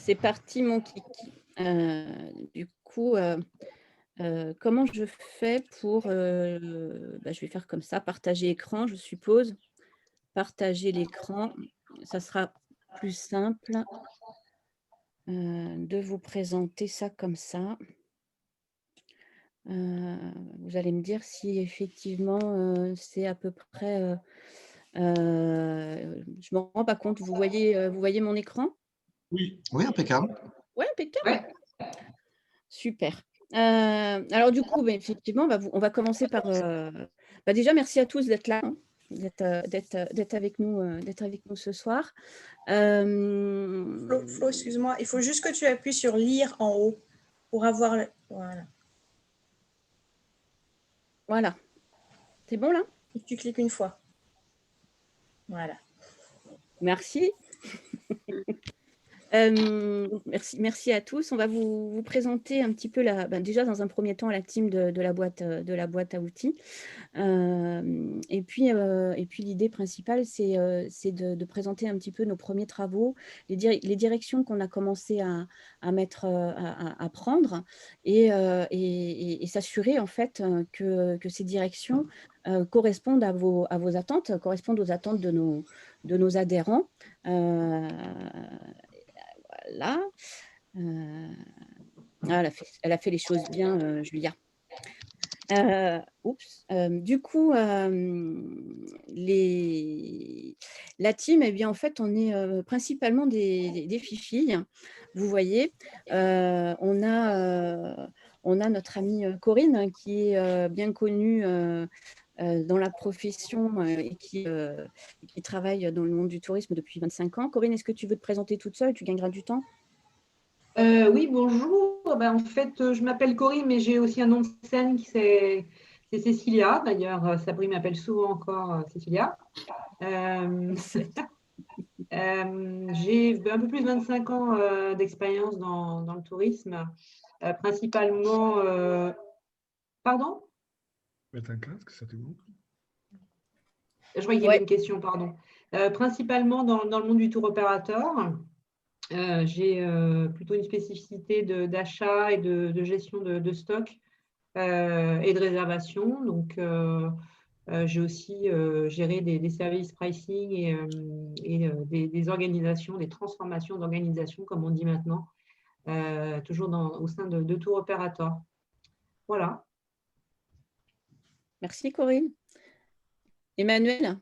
C'est parti mon kiki. Du coup, comment je fais pour, je vais faire comme ça, partager écran, je suppose. Partager l'écran, ça sera plus simple, de vous présenter ça comme ça. Heu, Vous allez me dire si effectivement, c'est à peu près, je me rends pas compte. Vous voyez mon écran? Oui, oui, impeccable. Ouais, impeccable. Ouais. Super. Alors du coup, effectivement, on va commencer par, déjà merci à tous d'être là, hein, d'être avec nous ce soir. Flo, excuse-moi, il faut juste que tu appuies sur lire en haut pour avoir le... Voilà. Voilà. C'est bon là? Et tu cliques une fois. Voilà. Merci. Merci à tous. On va vous présenter un petit peu déjà dans un premier temps la team de la boîte à outils. Et puis l'idée principale, c'est de présenter un petit peu nos premiers travaux, les directions qu'on a commencé à mettre, à prendre et s'assurer en fait, que ces directions, correspondent à vos attentes, correspondent aux attentes de nos adhérents. Voilà. Heu, elle a fait les choses bien, Julia. Oups, du coup, la team, eh bien, en fait, on est, principalement des filles. Vous voyez, on a notre amie, Corinne hein, qui est, bien connue, dans la profession, et qui travaille dans le monde du tourisme depuis 25 ans. Corinne, est-ce que tu veux te présenter toute seule? Tu gagneras du temps. Oui, bonjour. En fait, je m'appelle Corinne, mais j'ai aussi un nom de scène qui c'est Cécilia. D'ailleurs, Sabri m'appelle souvent encore Cécilia. Euh, j'ai un peu plus de 25 ans d'expérience dans le tourisme, principalement. Pardon? Mettre un casque, ça te vous? Je croyais qu'il y avait Ouais. une question, pardon. Principalement dans le monde du tour opérateur. J'ai plutôt une spécificité d'achat et de gestion de stock et de réservation. Donc, j'ai aussi géré des services pricing et des organisations, des transformations d'organisations, comme on dit maintenant, toujours au sein de Tour Opérateur. Voilà. Merci Corinne. Emmanuel,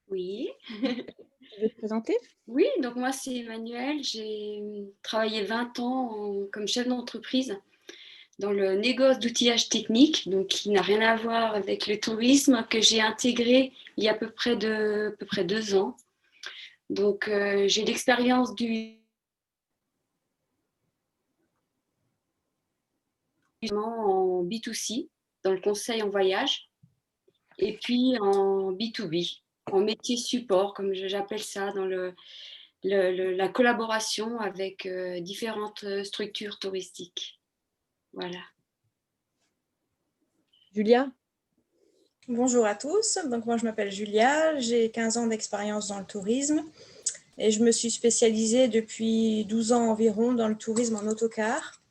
Oui, tu veux te présenter? oui, donc moi c'est Emmanuel, j'ai travaillé 20 ans comme chef d'entreprise dans le négoce d'outillage technique, donc qui n'a rien à voir avec le tourisme, que j'ai intégré il y a à peu près 2 ans. Donc j'ai l'expérience du en B2C, dans le conseil en voyage, et puis en B2B, en métier support, comme j'appelle ça, dans la collaboration avec différentes structures touristiques. Voilà. Julia? Bonjour à tous. Donc moi, je m'appelle Julia. J'ai 15 ans d'expérience dans le tourisme et je me suis spécialisée depuis 12 ans environ dans le tourisme en autocar.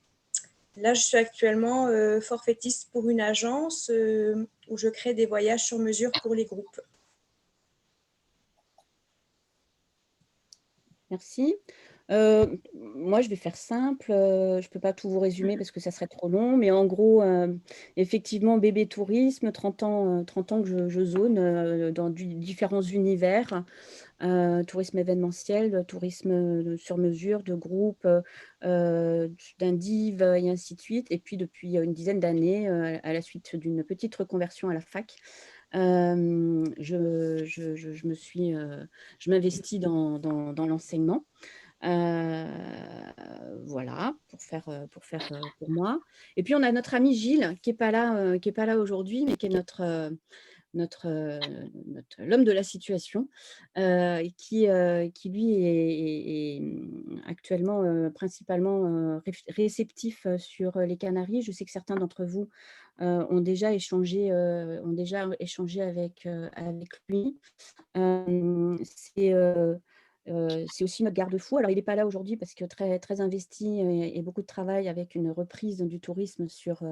Là, je suis actuellement forfaitiste pour une agence où je crée des voyages sur mesure pour les groupes. Merci. Moi, je vais faire simple, je ne peux pas tout vous résumer parce que ça serait trop long, mais en gros, effectivement, bébé tourisme, 30 ans que je zone, dans différents univers, tourisme événementiel, tourisme, sur mesure, de groupe, d'indiv et ainsi de suite. Et puis depuis, une dizaine d'années, à la suite d'une petite reconversion à la fac, je m'investis dans l'enseignement. Voilà, pour moi. Et puis on a notre ami Gilles qui est pas là aujourd'hui, mais qui est l'homme de la situation, et qui lui est actuellement, principalement, réceptif, sur les Canaries. Je sais que certains d'entre vous, ont déjà échangé avec lui. C'est, c'est aussi notre garde-fou. Alors, il n'est pas là aujourd'hui parce que très, très investi et beaucoup de travail avec une reprise du tourisme sur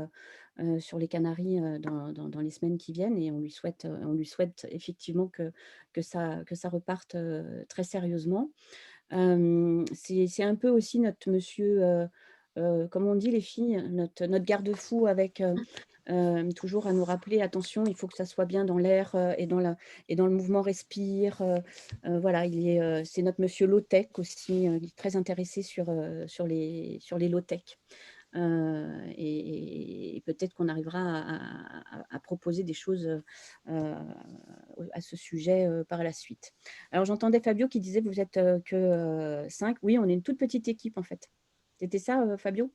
les Canaries dans les semaines qui viennent. Et on lui souhaite effectivement que ça reparte très sérieusement. C'est un peu aussi notre monsieur, comme on dit les filles, notre garde-fou avec toujours à nous rappeler, attention, il faut que ça soit bien dans l'air et dans le mouvement respire. Voilà, c'est notre monsieur low-tech aussi, il est très intéressé sur les low-tech. Et peut-être qu'on arrivera à proposer des choses à ce sujet par la suite. Alors, j'entendais Fabio qui disait, vous êtes que 5. Oui, on est une toute petite équipe, en fait. C'était ça, Fabio?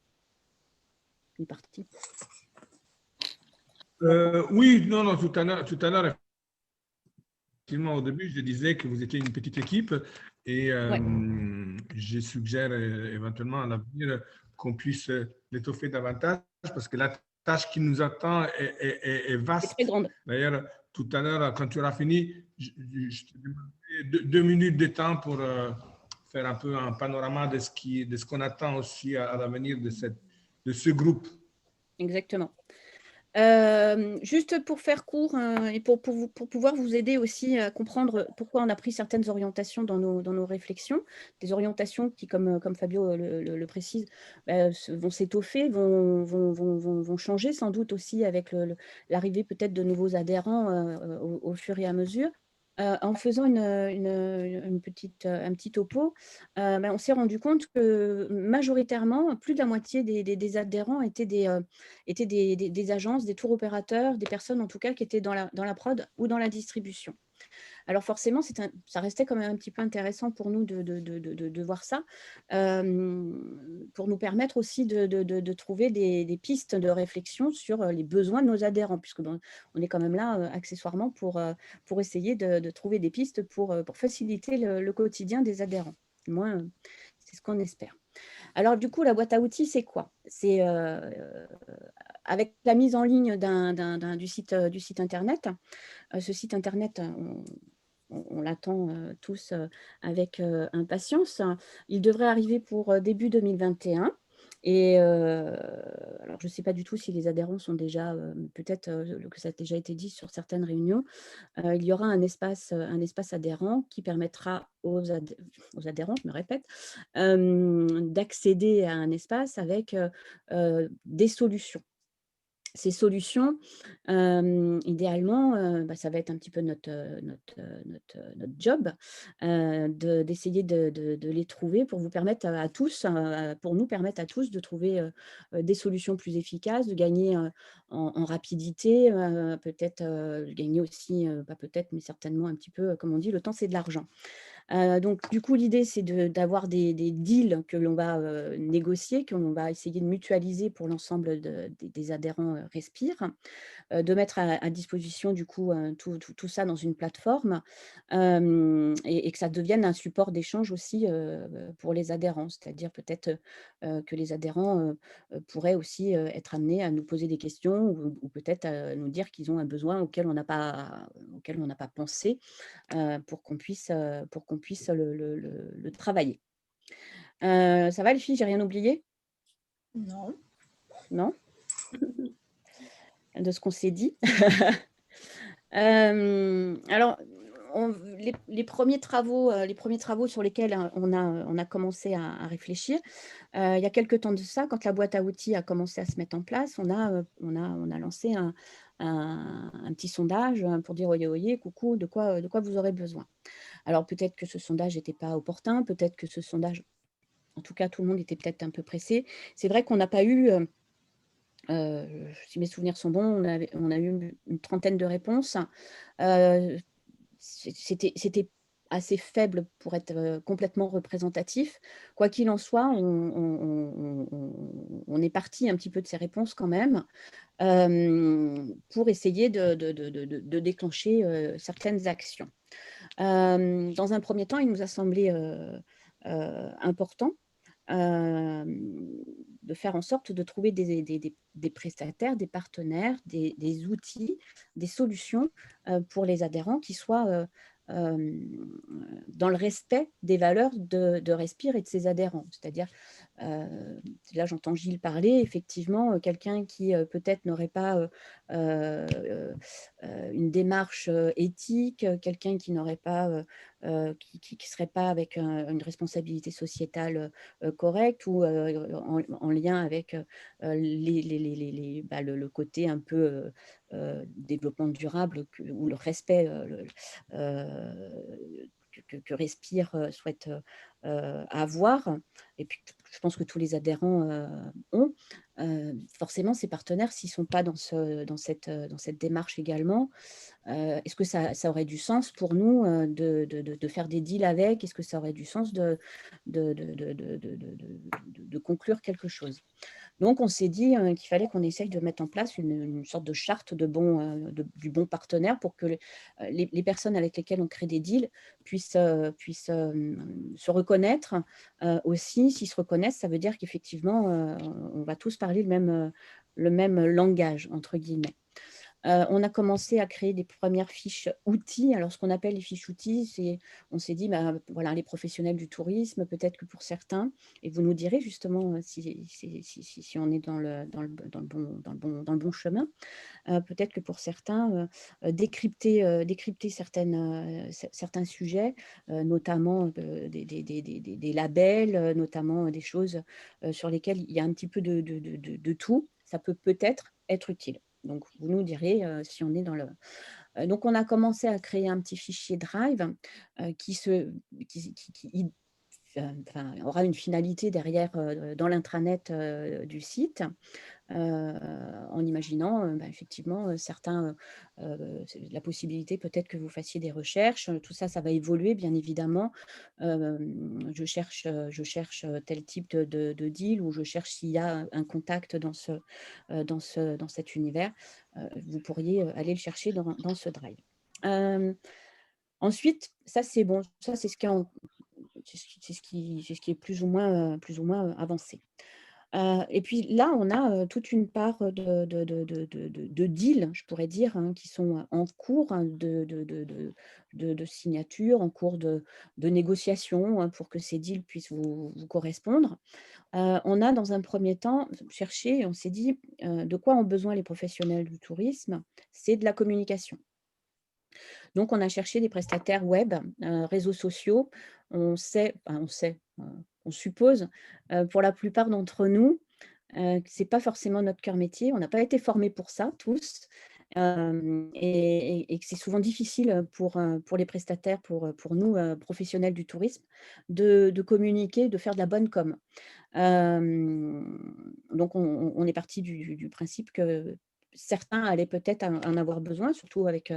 Il est parti. Oui, non, tout à l'heure, effectivement, au début, je disais que vous étiez une petite équipe et je suggère éventuellement à l'avenir qu'on puisse l'étoffer davantage parce que la tâche qui nous attend est vaste. C'est très grande. D'ailleurs, tout à l'heure, quand tu auras fini, je te demanderai 2 minutes de temps pour faire un peu un panorama de ce qu'on attend aussi à l'avenir de ce groupe. Exactement. Juste pour faire court et pour pouvoir vous aider aussi à comprendre pourquoi on a pris certaines orientations dans nos réflexions, des orientations qui, comme Fabio le précise, vont s'étoffer, vont changer sans doute aussi avec l'arrivée peut-être de nouveaux adhérents au fur et à mesure. En faisant un petit topo, on s'est rendu compte que majoritairement, plus de la moitié des adhérents étaient des agences, des tours opérateurs, des personnes en tout cas qui étaient dans la prod ou dans la distribution. Alors forcément, ça restait quand même un petit peu intéressant pour nous de voir ça, pour nous permettre aussi de trouver des pistes de réflexion sur les besoins de nos adhérents, puisque on est quand même là accessoirement pour essayer de trouver des pistes pour faciliter le quotidien des adhérents. Du moins, c'est ce qu'on espère. Alors du coup, la boîte à outils, c'est quoi? C'est avec la mise en ligne du site internet. Ce site internet, on l'attend tous avec impatience. Il devrait arriver pour début 2021. Et alors, je ne sais pas du tout si les adhérents sont déjà, peut-être que ça a déjà été dit sur certaines réunions, il y aura un espace adhérent qui permettra aux adhérents, je me répète, d'accéder à un espace avec des solutions. Ces solutions, idéalement, ça va être un petit peu notre job, d'essayer de les trouver pour vous permettre à tous, pour nous permettre à tous de trouver des solutions plus efficaces, de gagner en rapidité, peut-être gagner aussi, pas peut-être, mais certainement un petit peu, comme on dit, le temps c'est de l'argent. Donc, du coup, l'idée, c'est d'avoir des deals que l'on va négocier, que l'on va essayer de mutualiser pour l'ensemble des adhérents Respire, de mettre à disposition, du coup, tout ça dans une plateforme et que ça devienne un support d'échange aussi pour les adhérents. C'est-à-dire peut-être que les adhérents pourraient aussi être amenés à nous poser des questions ou peut-être à nous dire qu'ils ont un besoin auquel on n'a pas pensé pour qu'on puisse le travailler. Ça va les filles, j'ai rien oublié? Non. Non? De ce qu'on s'est dit. Alors, les premiers travaux sur lesquels on a commencé à réfléchir, il y a quelque temps de ça, quand la boîte à outils a commencé à se mettre en place, on a lancé un petit sondage pour dire oyez, coucou, de quoi vous aurez besoin. Alors peut-être que ce sondage n'était pas opportun, peut-être que ce sondage, en tout cas tout le monde était peut-être un peu pressé. C'est vrai qu'on n'a pas eu, si mes souvenirs sont bons, on a eu une trentaine de réponses. C'était assez faible pour être complètement représentatif. Quoi qu'il en soit, on est parti un petit peu de ces réponses quand même pour essayer de déclencher certaines actions. Dans un premier temps, il nous a semblé important de faire en sorte de trouver des prestataires, des partenaires, des outils, des solutions pour les adhérents qui soient dans le respect des valeurs de Respire et de ses adhérents. C'est-à-dire, là j'entends Gilles parler, effectivement, quelqu'un qui peut-être n'aurait pas une démarche éthique, quelqu'un qui n'aurait pas, qui serait pas avec une responsabilité sociétale correcte ou en lien avec le côté un peu développement durable ou le respect que Respire souhaite avoir, et puis je pense que tous les adhérents ont, forcément ces partenaires, s'ils ne sont pas dans cette démarche également, est-ce que ça aurait du sens pour nous de faire des deals avec? Est-ce que ça aurait du sens de conclure quelque chose? Donc, on s'est dit qu'il fallait qu'on essaye de mettre en place une sorte de charte du bon partenaire pour que les personnes avec lesquelles on crée des deals puissent se reconnaître aussi. S'ils se reconnaissent, ça veut dire qu'effectivement, on va tous parler le même langage, entre guillemets. On a commencé à créer des premières fiches outils. Alors, ce qu'on appelle les fiches outils, on s'est dit, voilà, les professionnels du tourisme, peut-être que pour certains, et vous nous direz justement si on est dans le bon chemin, peut-être que pour certains, décrypter certains sujets, notamment des labels, notamment des choses sur lesquelles il y a un petit peu de tout, ça peut peut-être être utile. Donc, vous nous direz si on est dans le… Donc, on a commencé à créer un petit fichier Drive qui aura une finalité derrière dans l'intranet du site, en imaginant effectivement certains, la possibilité peut-être que vous fassiez des recherches. Tout ça, ça va évoluer bien évidemment. Je cherche tel type de deal, ou je cherche s'il y a un contact dans cet univers. Vous pourriez aller le chercher dans ce drive. Ensuite, ça c'est bon, ça c'est ce qui est plus ou moins avancé. Et puis là, on a toute une part de deals, je pourrais dire, qui sont en cours de signature, en cours de négociation, pour que ces deals puissent vous correspondre. On a, dans un premier temps, cherché, on s'est dit, de quoi ont besoin les professionnels du tourisme? C'est de la communication. Donc, on a cherché des prestataires web, réseaux sociaux. On suppose, pour la plupart d'entre nous, que ce n'est pas forcément notre cœur métier. On n'a pas été formés pour ça, tous, et que c'est souvent difficile pour les prestataires, pour nous, professionnels du tourisme, de communiquer, de faire de la bonne com. Donc, on est parti du principe que certains allaient peut-être en avoir besoin, surtout avec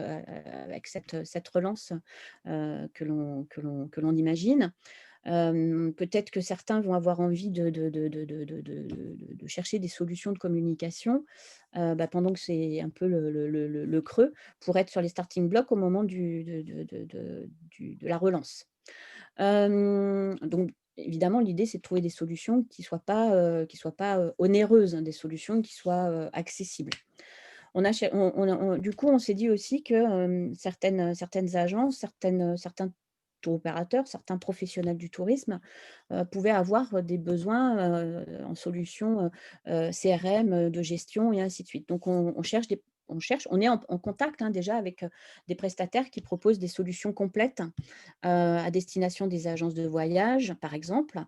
cette relance que l'on imagine. Peut-être que certains vont avoir envie de chercher des solutions de communication pendant que c'est un peu le creux, pour être sur les starting blocks au moment de la relance. Donc, évidemment, l'idée, c'est de trouver des solutions qui ne soient pas onéreuses, des solutions qui soient accessibles. Du coup, on s'est dit aussi que certaines agences, certains tour opérateurs, certains professionnels du tourisme pouvaient avoir des besoins en solutions CRM, de gestion et ainsi de suite. Donc, on est en contact déjà avec des prestataires qui proposent des solutions complètes à destination des agences de voyage, par exemple,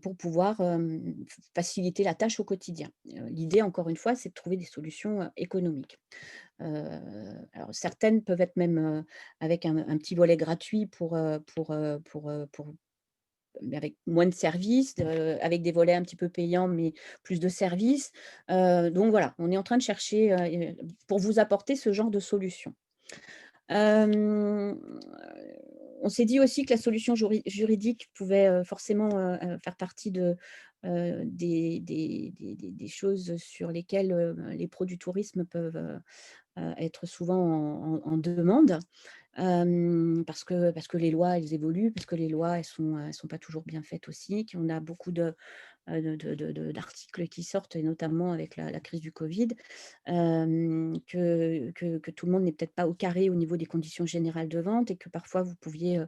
pour pouvoir faciliter la tâche au quotidien. L'idée, encore une fois, c'est de trouver des solutions économiques. Alors, certaines peuvent être même avec un petit volet gratuit avec moins de services, avec des volets un petit peu payants, mais plus de services. Donc voilà, on est en train de chercher pour vous apporter ce genre de solution. On s'est dit aussi que la solution juridique pouvait forcément faire partie des choses sur lesquelles les pros du tourisme peuvent être souvent en demande. parce que les lois, elles évoluent, parce que les lois, elles sont pas toujours bien faites aussi, qu'on a beaucoup d'articles qui sortent, et notamment avec la crise du Covid, que tout le monde n'est peut-être pas au carré au niveau des conditions générales de vente, et que parfois vous pouviez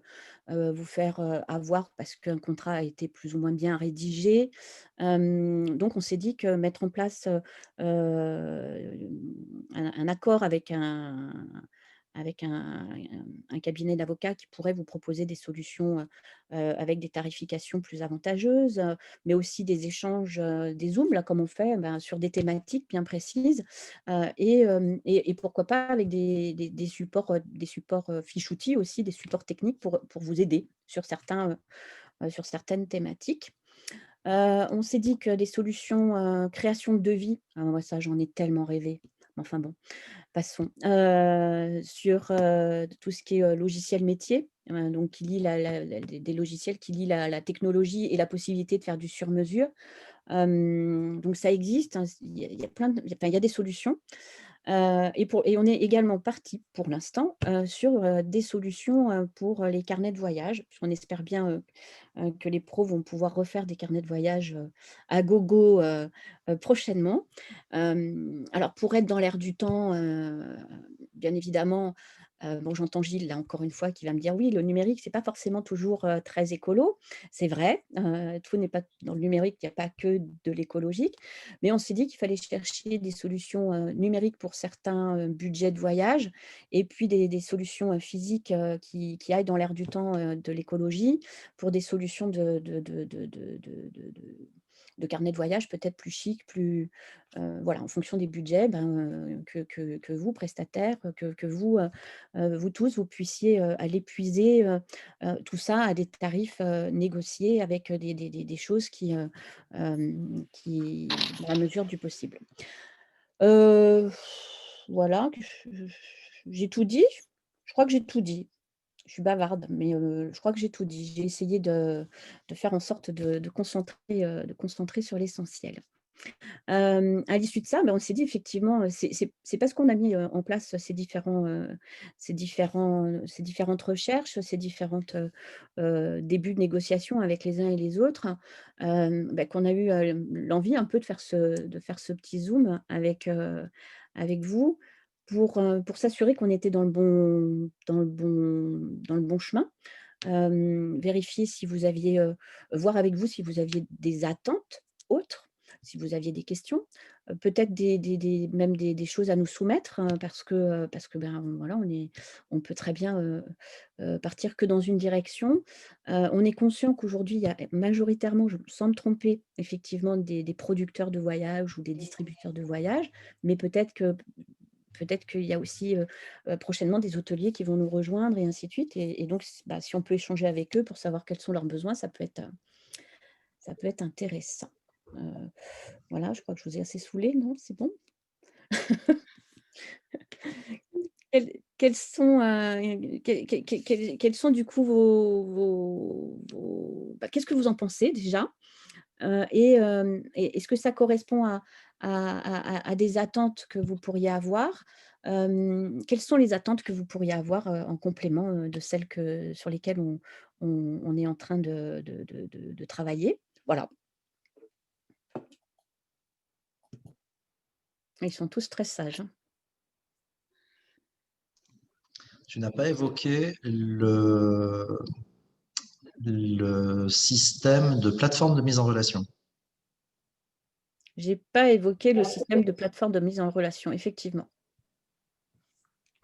vous faire avoir parce qu'un contrat a été plus ou moins bien rédigé. Donc on s'est dit que mettre en place un accord avec un cabinet d'avocats qui pourrait vous proposer des solutions avec des tarifications plus avantageuses, mais aussi des échanges, des Zooms, là, comme on fait, ben, sur des thématiques bien précises, et pourquoi pas avec des supports, fiches outils aussi, des supports techniques pour vous aider sur certaines thématiques. On s'est dit que des solutions, création de devis, ah moi ça j'en ai tellement rêvé, enfin bon, passons. Sur, tout ce qui est, logiciel métier, donc qui lie des logiciels qui lient la technologie et la possibilité de faire du sur mesure. Donc ça existe, hein, il y a plein de enfin, il y a des solutions. Et on est également parti pour l'instant, sur, des solutions, pour les carnets de voyage, puisqu'on espère bien, que les pros vont pouvoir refaire des carnets de voyage, à gogo, prochainement. Alors pour être dans l'air du temps, bien évidemment, bon, j'entends Gilles là encore une fois qui va me dire: «Oui, le numérique, c'est pas forcément toujours, très écolo». C'est vrai, tout n'est pas dans le numérique, il y a pas que de l'écologique, mais on s'est dit qu'il fallait chercher des solutions, numériques pour certains, budgets de voyage, et puis des solutions, physiques, qui aillent dans l'air du temps, de l'écologie, pour des solutions de carnet de voyage peut-être plus chic, plus, voilà, en fonction des budgets, ben, que vous, prestataires, que vous, vous tous, vous puissiez, aller puiser, tout ça à des tarifs, négociés avec, des choses qui dans la mesure du possible. Heu, voilà, que j'ai tout dit? Je crois que j'ai tout dit. Je suis bavarde, mais je crois que j'ai tout dit. J'ai essayé de faire en sorte de concentrer sur l'essentiel. À l'issue de ça, ben, on s'est dit effectivement, c'est parce qu'on a mis, en place ces différentes recherches, ces différentes, débuts de négociation avec les uns et les autres, bah, qu'on a eu, l'envie un peu de faire ce petit zoom avec vous pour s'assurer qu'on était dans le bon chemin. Vérifier si vous aviez, voir avec vous si vous aviez des attentes autres, si vous aviez des questions, peut-être même des choses à nous soumettre, parce que, ben, voilà, on peut très bien, partir que dans une direction. On est conscient qu'aujourd'hui, il y a majoritairement, sans me tromper, effectivement des producteurs de voyages ou des distributeurs de voyages, mais peut-être qu'il y a aussi, prochainement des hôteliers qui vont nous rejoindre et ainsi de suite, et donc bah, si on peut échanger avec eux pour savoir quels sont leurs besoins, ça peut être intéressant. Voilà, je crois que je vous ai assez saoulé, non? C'est bon? Quels sont, quels sont du coup bah, qu'est-ce que vous en pensez déjà? Et est-ce que ça correspond à des attentes que vous pourriez avoir? Quelles sont les attentes que vous pourriez avoir, en complément, de celles sur lesquelles on est en train de travailler? Voilà. Ils sont tous très sages, hein. Tu n'as pas évoqué le système de plateforme de mise en relation. J'ai pas évoqué le système de plateforme de mise en relation, effectivement.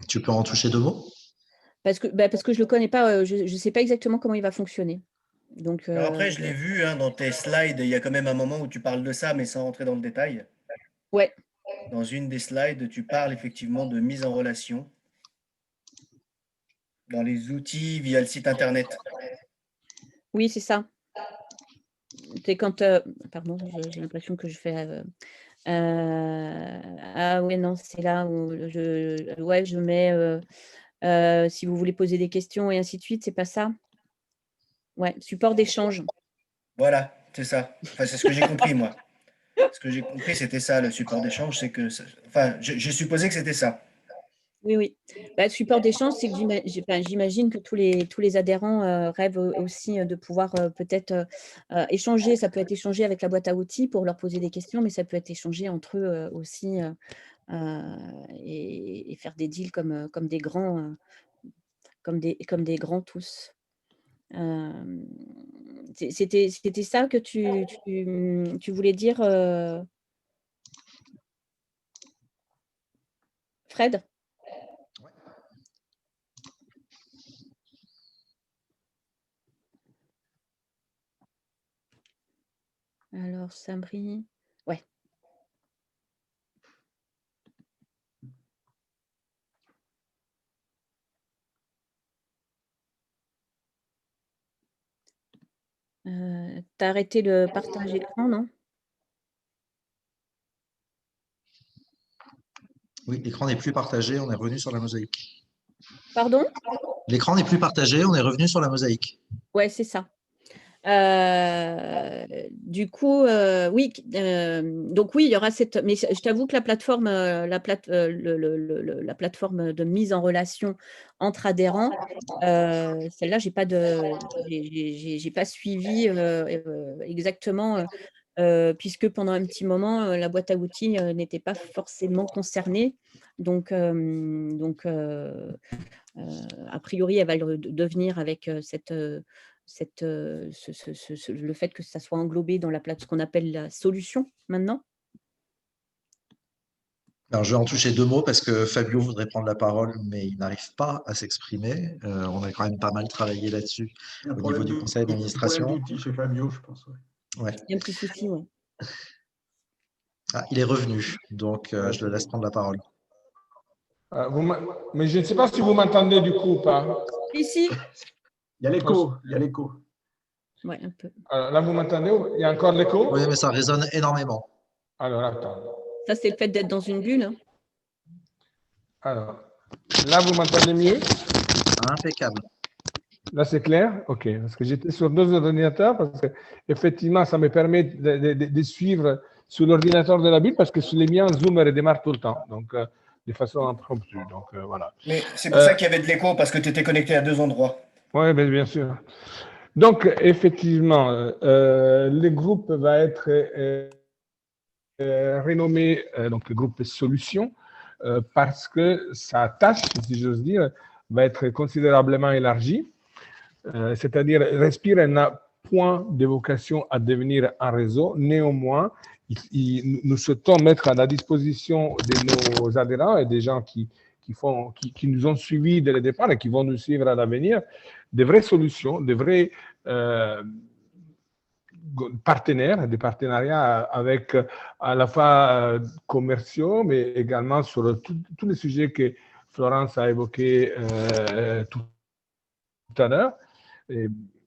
Tu peux en toucher deux mots? Parce que je le connais pas, je sais pas exactement comment il va fonctionner. Donc, Alors après, je l'ai vu hein, dans tes slides, il y a quand même un moment où tu parles de ça, mais sans rentrer dans le détail. ouais. Dans une des slides, tu parles effectivement de mise en relation dans les outils via le site internet. Oui, c'est ça. C'est quand, pardon, j'ai l'impression que je fais, ah ouais, non, c'est là où je mets, si vous voulez poser des questions et ainsi de suite, c'est pas ça? Ouais, support d'échange. Voilà, c'est ça. Enfin, c'est ce que j'ai compris, moi. Ce que j'ai compris, c'était ça, le support d'échange, c'est que... Enfin, j'ai supposé que c'était ça. Oui, oui. Bah, support d'échange, c'est que j'imagine que tous les adhérents rêvent aussi de pouvoir peut-être échanger. Ça peut être échangé avec la boîte à outils pour leur poser des questions, mais ça peut être échangé entre eux aussi et faire des deals comme des grands, comme des grands tous. C'était ça que tu voulais dire, Fred? Alors, Sabri, ouais. Tu as arrêté le partage écran, non? Oui, l'écran n'est plus partagé, on est revenu sur la mosaïque. Pardon? L'écran n'est plus partagé, on est revenu sur la mosaïque. Ouais, c'est ça. Du coup, oui, donc oui, il y aura cette. Mais je t'avoue que la plateforme, la plateforme de mise en relation entre adhérents, celle-là, j'ai pas suivi exactement, puisque pendant un petit moment, la boîte à outils n'était pas forcément concernée. Donc, a priori, elle va le devenir avec le fait que ça soit englobé dans ce qu'on appelle la solution maintenant. Alors, je vais en toucher 2 mots parce que Fabio voudrait prendre la parole, mais il n'arrive pas à s'exprimer. On a quand même pas mal travaillé là-dessus au niveau du conseil d'administration. Problème d'outils chez Fabio, je pense. Ouais. Il y a un petit souci, ouais. Ah, il est revenu, donc je le laisse prendre la parole. Mais je ne sais pas si vous m'entendez du coup ou pas. Ici. Il y a l'écho, il y a l'écho. Ouais, un peu. Alors, là, vous m'entendez? Il y a encore l'écho? Oui, mais ça résonne énormément. Alors, attends. Ça, c'est le fait d'être dans une bulle. Hein. Alors, là, vous m'entendez mieux? Impeccable. Là, c'est clair? OK. Parce que j'étais sur 2 ordinateurs, parce que effectivement, ça me permet de suivre sur l'ordinateur de la bulle, parce que sur les miens, Zoom redémarre tout le temps, donc de façon impromptue. Donc, voilà. Mais c'est pour ça qu'il y avait de l'écho, parce que tu étais connecté à 2 endroits. Oui, bien sûr. Donc, effectivement, le groupe va être renommé donc le groupe Solutions, parce que sa tâche, si j'ose dire, va être considérablement élargie. C'est-à-dire, Respire n'a point de vocation à devenir un réseau. Néanmoins, nous souhaitons mettre à la disposition de nos adhérents et des gens qui nous ont suivis dès le départ et qui vont nous suivre à l'avenir, de vraies solutions, de vrais partenaires, des partenariats avec à la fois commerciaux, mais également sur tous les sujets que Florence a évoqués tout à l'heure.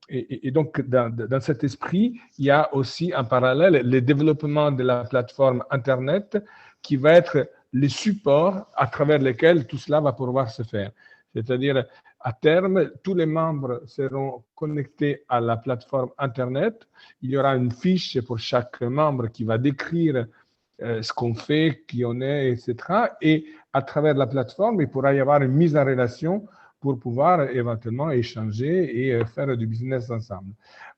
Et donc, dans cet esprit, il y a aussi en parallèle le développement de la plateforme Internet qui va être le support à travers lequel tout cela va pouvoir se faire. C'est-à-dire, à terme, tous les membres seront connectés à la plateforme Internet. Il y aura une fiche pour chaque membre qui va décrire ce qu'on fait, qui on est, etc. Et à travers la plateforme, il pourra y avoir une mise en relation pour pouvoir éventuellement échanger et faire du business ensemble.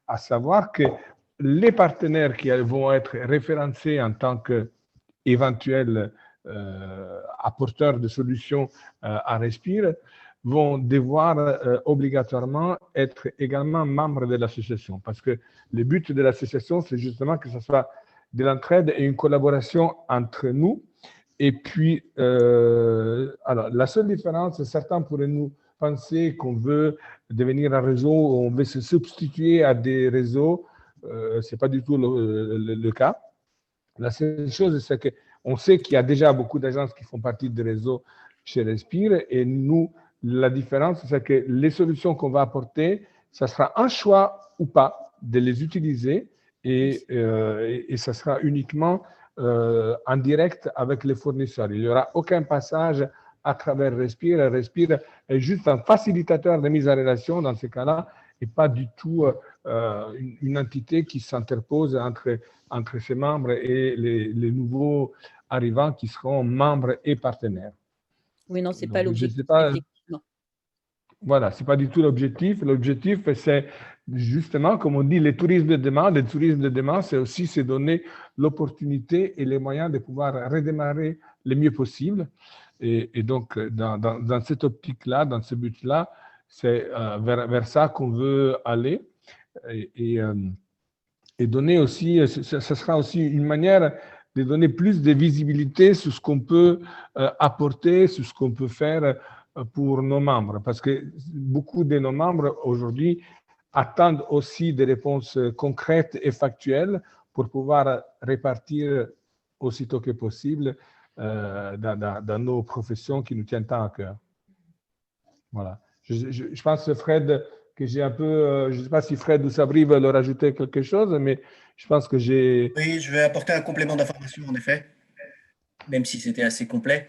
À savoir que les partenaires qui vont être référencés en tant qu'éventuels apporteurs de solutions à Respire vont devoir obligatoirement être également membres de l'association. Parce que le but de l'association, c'est justement que ce soit de l'entraide et une collaboration entre nous. Et puis, alors, la seule différence, certains pourraient nous penser qu'on veut devenir un réseau, on veut se substituer à des réseaux. Ce n'est pas du tout le cas. La seule chose, c'est qu'on sait qu'il y a déjà beaucoup d'agences qui font partie des réseaux chez Respire. Et nous, la différence, c'est que les solutions qu'on va apporter, ça sera un choix ou pas de les utiliser et ça sera uniquement en direct avec les fournisseurs. Il n'y aura aucun passage à travers Respire. Respire est juste un facilitateur de mise en relation dans ces cas-là et pas du tout une entité qui s'interpose entre ses membres et les nouveaux arrivants qui seront membres et partenaires. Oui, non, ce n'est pas Donc, je ne sais l'objectif, pas. effectivement. Voilà, ce n'est pas du tout l'objectif. L'objectif, c'est justement, comme on dit, le tourisme de demain. Le tourisme de demain, c'est aussi se donner l'opportunité et les moyens de pouvoir redémarrer le mieux possible. Et donc, dans cette optique-là, dans ce but-là, c'est vers ça qu'on veut aller. Et donner aussi, ce sera aussi une manière de donner plus de visibilité sur ce qu'on peut apporter, sur ce qu'on peut faire pour nos membres. Parce que beaucoup de nos membres aujourd'hui attendent aussi des réponses concrètes et factuelles pour pouvoir répartir aussitôt que possible dans nos professions qui nous tiennent tant à cœur. Voilà. Je pense, Fred, que j'ai un peu, je ne sais pas si Fred ou Sabri veulent rajouter quelque chose, mais je pense que j'ai… Oui, je vais apporter un complément d'information, en effet, même si c'était assez complet,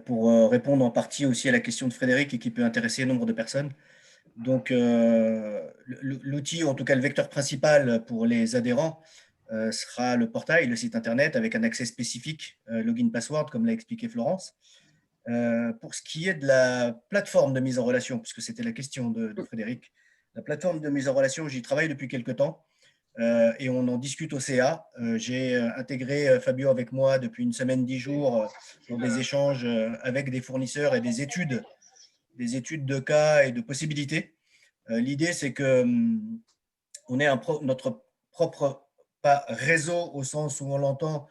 pour répondre en partie aussi à la question de Frédéric et qui peut intéresser nombre de personnes. Donc, l'outil, en tout cas le vecteur principal pour les adhérents, sera le portail, le site internet, avec un accès spécifique, login password, comme l'a expliqué Florence. Pour ce qui est de la plateforme de mise en relation, puisque c'était la question de Frédéric, la plateforme de mise en relation, j'y travaille depuis quelques temps et on en discute au CA. J'ai intégré Fabio avec moi depuis une semaine, 10 jours, pour des échanges avec des fournisseurs et des études de cas et de possibilités. L'idée, c'est que on ait notre propre, pas réseau au sens où on l'entend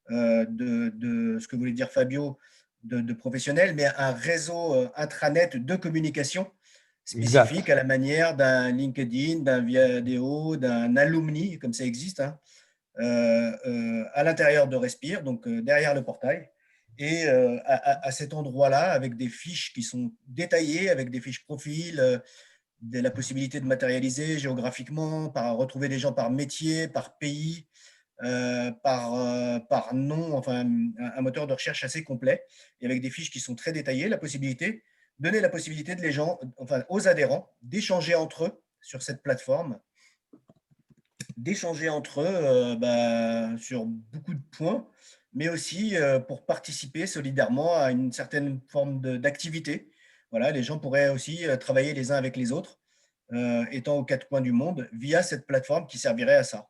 de ce que voulait dire Fabio, de professionnels, mais un réseau intranet de communication spécifique à la manière d'un LinkedIn, d'un Viadeo, d'un Alumni, comme ça existe, hein, à l'intérieur de Respire, donc derrière le portail. Et à cet endroit-là, avec des fiches qui sont détaillées, avec des fiches profils, de la possibilité de matérialiser géographiquement, retrouver des gens par métier, par pays, par nom, enfin un moteur de recherche assez complet, et avec des fiches qui sont très détaillées, donner la possibilité aux adhérents d'échanger entre eux sur cette plateforme, sur beaucoup de points, mais aussi pour participer solidairement à une certaine forme d'activité. Voilà, les gens pourraient aussi travailler les uns avec les autres, étant aux quatre coins du monde, via cette plateforme qui servirait à ça.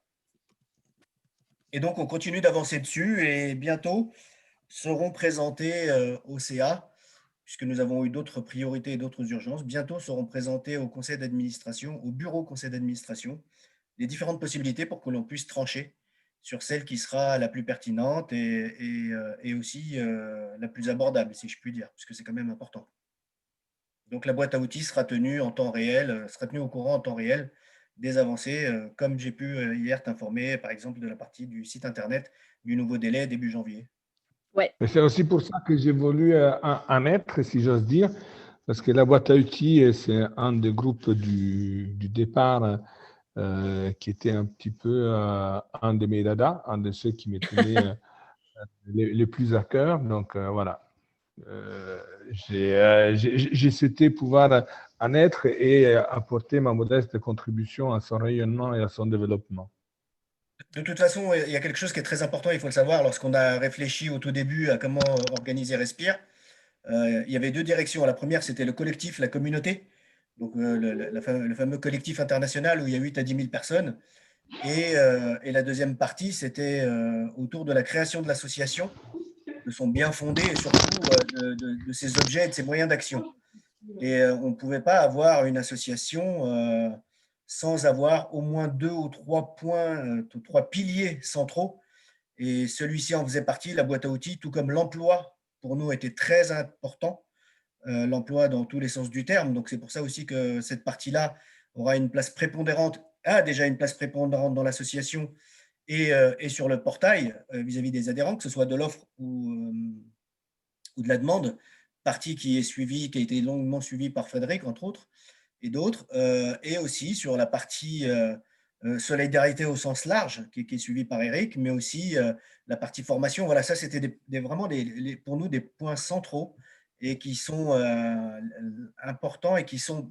Et donc, on continue d'avancer dessus et bientôt seront présentés au CA, puisque nous avons eu d'autres priorités et d'autres urgences, bientôt seront présentés au conseil d'administration, au bureau conseil d'administration, les différentes possibilités pour que l'on puisse trancher sur celle qui sera la plus pertinente et aussi la plus abordable, si je puis dire, puisque c'est quand même important. Donc, la boîte à outils sera tenue en temps réel, sera tenue au courant en temps réel des avancées, comme j'ai pu hier t'informer, par exemple, de la partie du site internet du nouveau délai début janvier. Ouais. C'est aussi pour ça que j'ai voulu en être, si j'ose dire, parce que la boîte à outils, c'est un des groupes du départ qui était un petit peu un de mes dadas, un de ceux qui me tenaient les plus à cœur. Donc, voilà. J'ai souhaité pouvoir en être et apporter ma modeste contribution à son rayonnement et à son développement. De toute façon, il y a quelque chose qui est très important, il faut le savoir, lorsqu'on a réfléchi au tout début à comment organiser Respire. Il y avait deux directions. La première, c'était le collectif, la communauté, donc le fameux collectif international où il y a 8 à 10 000 personnes. Et la deuxième partie, c'était autour de la création de l'association, de son bien fondé et surtout de ses objets et de ses moyens d'action. Et on ne pouvait pas avoir une association sans avoir au moins 2 ou 3 points, 3 piliers centraux. Et celui-ci en faisait partie, la boîte à outils, tout comme l'emploi, pour nous, était très important, l'emploi dans tous les sens du terme. Donc, c'est pour ça aussi que cette partie-là aura une place prépondérante, a déjà une place prépondérante dans l'association et sur le portail vis-à-vis des adhérents, que ce soit de l'offre ou de la demande, partie qui est suivie, qui a été longuement suivie par Frédéric, entre autres, et d'autres, et aussi sur la partie solidarité au sens large, qui est suivie par Eric, mais aussi la partie formation. Voilà, ça, c'était vraiment pour nous des points centraux et qui sont importants et qui sont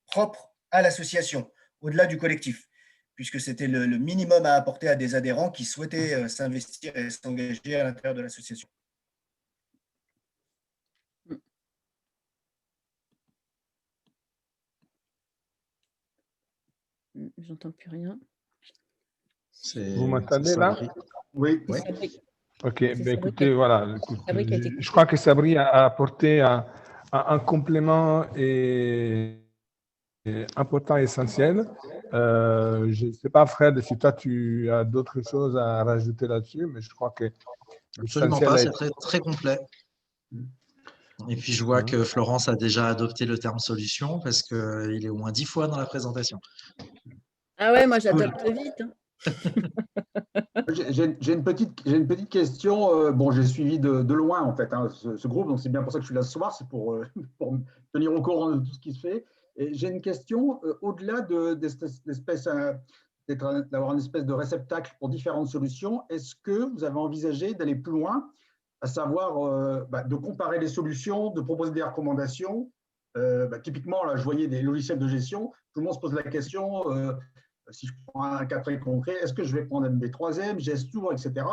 propres à l'association, au-delà du collectif, puisque c'était le minimum à apporter à des adhérents qui souhaitaient s'investir et s'engager à l'intérieur de l'association. J'entends plus rien. Vous m'entendez là? Oui. Oui. Ok, C'est ben Sabri écoutez, qui a- voilà. Sabri qui a été Je crois que Sabri a apporté un complément important et essentiel. Je ne sais pas, Fred, si toi, tu as d'autres choses à rajouter là-dessus, mais je crois que Absolument l'essentiel pas, a c'est été- très, très complet. Et puis, je vois que Florence a déjà adopté le terme solution parce qu'il est au moins 10 fois dans la présentation. Ah ouais, moi j'adopte vite. Hein. J'ai une petite question. Bon, j'ai suivi de loin en fait ce groupe, donc c'est bien pour ça que je suis là ce soir, c'est pour me tenir au courant de tout ce qui se fait. Et j'ai une question au-delà d'avoir une espèce de réceptacle pour différentes solutions. Est-ce que vous avez envisagé d'aller plus loin, à savoir de comparer les solutions, de proposer des recommandations? Typiquement, là, je voyais des logiciels de gestion. Tout le monde se pose la question. Si je prends un cas très concret, est-ce que je vais prendre MD3M, GS-Tour, etc.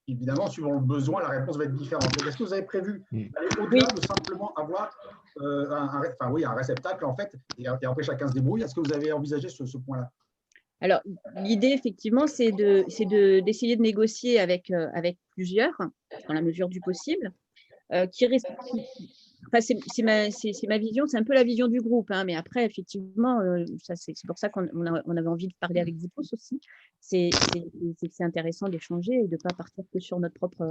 Évidemment, suivant le besoin, la réponse va être différente. Donc, est-ce que vous avez prévu d'aller au-delà de simplement avoir un réceptacle, en fait, et après chacun se débrouille? Est-ce que vous avez envisagé ce point-là? Alors, l'idée, effectivement, c'est d'essayer de négocier avec plusieurs, dans la mesure du possible, c'est ma vision, c'est un peu la vision du groupe, hein, mais après, effectivement, c'est pour ça qu'on avait envie de parler avec vous tous aussi. C'est intéressant d'échanger et de ne pas partir que sur notre propre…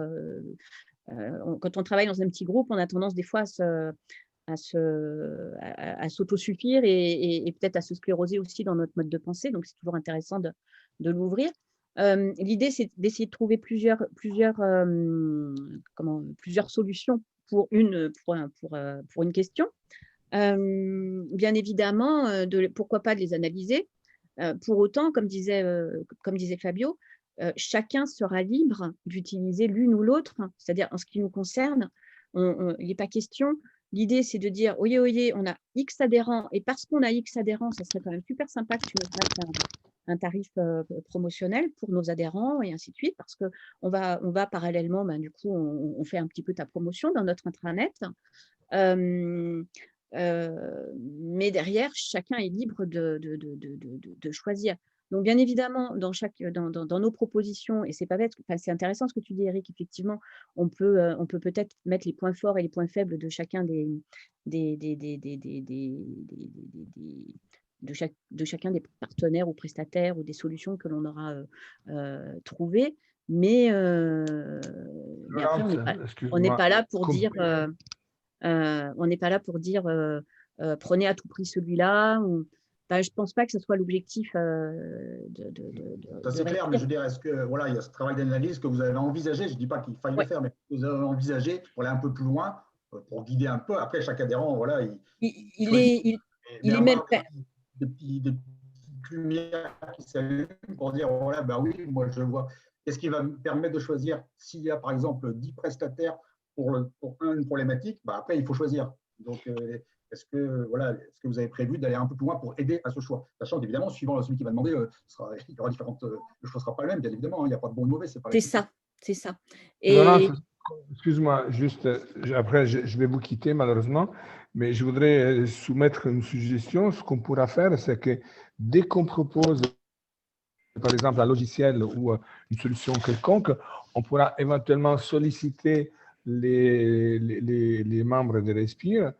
quand on travaille dans un petit groupe, on a tendance des fois à s'autosuffire et peut-être à se scléroser aussi dans notre mode de pensée. Donc, c'est toujours intéressant de l'ouvrir. L'idée, c'est d'essayer de trouver plusieurs solutions pour une question. Bien évidemment, pourquoi pas de les analyser. Pour autant, comme disait Fabio, chacun sera libre d'utiliser l'une ou l'autre. C'est-à-dire, en ce qui nous concerne, il n'est pas question. L'idée, c'est de dire, oyez, on a X adhérents, et parce qu'on a X adhérents, ça serait quand même super sympa que tu nous fasses un tarif promotionnel pour nos adhérents, et ainsi de suite, parce qu'on va parallèlement, du coup, on fait un petit peu ta promotion dans notre intranet. Mais derrière, chacun est libre de choisir. Donc, bien évidemment, dans nos propositions, et c'est pas bête, c'est intéressant ce que tu dis, Eric, effectivement, on peut peut-être mettre les points forts et les points faibles de chacun de chacun des partenaires ou prestataires ou des solutions que l'on aura trouvées. Mais après, on n'est pas là pour dire… on n'est pas là pour dire prenez à tout prix celui-là. Je ne pense pas que ce soit l'objectif Ça, c'est clair, mais je veux dire, est-ce que il y a ce travail d'analyse que vous avez envisagé? Je ne dis pas qu'il faille le faire, mais vous avez envisagé pour aller un peu plus loin, pour guider un peu. Après, chaque adhérent, il est même… des petites lumières qui s'allument pour dire oui, moi je vois. Qu'est-ce qui va me permettre de choisir s'il y a par exemple 10 prestataires pour une problématique, après il faut choisir. Donc est-ce que vous avez prévu d'aller un peu plus loin pour aider à ce choix, sachant qu'évidemment suivant celui qui va demander, il y aura différentes, le choix ne sera pas le même, bien évidemment, il n'y a pas de bon ou de mauvais, c'est ça. Et… Excuse-moi, juste après je vais vous quitter malheureusement, mais je voudrais soumettre une suggestion. Ce qu'on pourra faire, c'est que dès qu'on propose par exemple un logiciel ou une solution quelconque, on pourra éventuellement solliciter les membres de Respire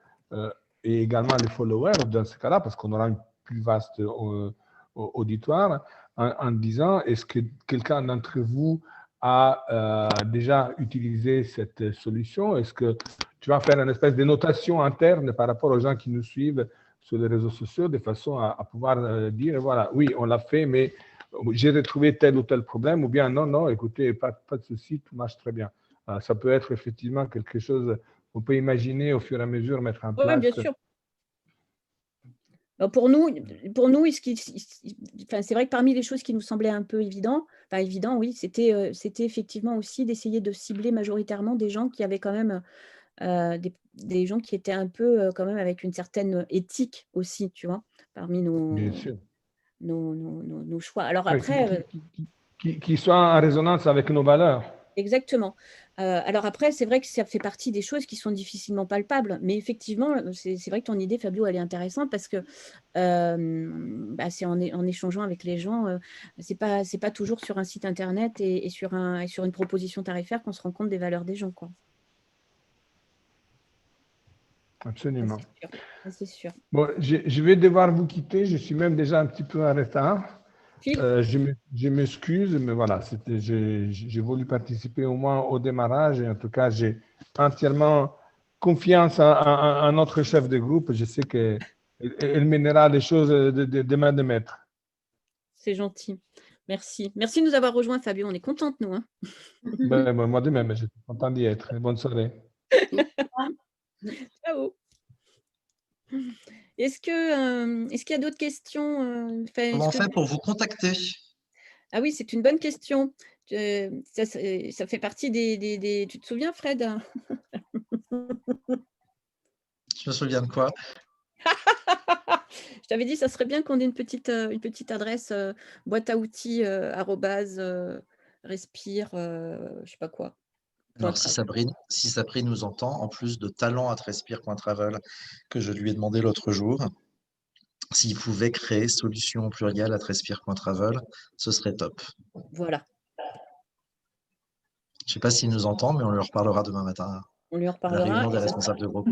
et également les followers dans ce cas-là, parce qu'on aura un plus vaste auditoire, en disant est-ce que quelqu'un d'entre vous a déjà utilisé cette solution? Est-ce que tu vas faire une espèce de notation interne par rapport aux gens qui nous suivent sur les réseaux sociaux, de façon à pouvoir dire, voilà, oui, on l'a fait, mais j'ai retrouvé tel ou tel problème, ou bien non, écoutez, pas de souci, tout marche très bien. Ça peut être effectivement quelque chose qu'on peut imaginer au fur et à mesure mettre en place. Oui, bien sûr. Pour nous, c'est vrai que parmi les choses qui nous semblaient un peu évident, oui, c'était effectivement aussi d'essayer de cibler majoritairement des gens qui avaient quand même des gens qui étaient un peu quand même avec une certaine éthique aussi, tu vois, parmi nos choix. Alors après… qui soit en résonance avec nos valeurs. Exactement. Alors après, c'est vrai que ça fait partie des choses qui sont difficilement palpables, mais effectivement, c'est vrai que ton idée, Fabio, elle est intéressante parce que c'est en échangeant avec les gens, c'est pas toujours sur un site internet et sur une proposition tarifaire qu'on se rend compte des valeurs des gens, quoi. Absolument. C'est sûr. Bon, je vais devoir vous quitter. Je suis même déjà un petit peu en retard. Phil, Je m'excuse, mais voilà, j'ai voulu participer au moins au démarrage. Et en tout cas, j'ai entièrement confiance en notre chef de groupe. Je sais qu'elle mènera les choses de main de maître. c'est gentil. Merci. Merci de nous avoir rejoints, Fabio. On est contente, nous, hein. Ben, moi de même, j'étais content d'y être. Bonne soirée. Ciao. Est-ce qu'il y a d'autres questions? Comment on fait pour vous contacter? Ah oui, c'est une bonne question. Ça fait partie des... Tu te souviens, Fred? Je me souviens de quoi? Je t'avais dit, ça serait bien qu'on ait une petite adresse boîte à outils respire, je sais pas quoi. Alors, si Sabrine nous entend, en plus de talent@respire.travel que je lui ai demandé l'autre jour, s'il pouvait créer solution au pluriel @respire.travel, ce serait top. Voilà. Je ne sais pas s'il nous entend, mais on lui reparlera demain matin On lui en à la reparlera. réunion des responsables de groupe.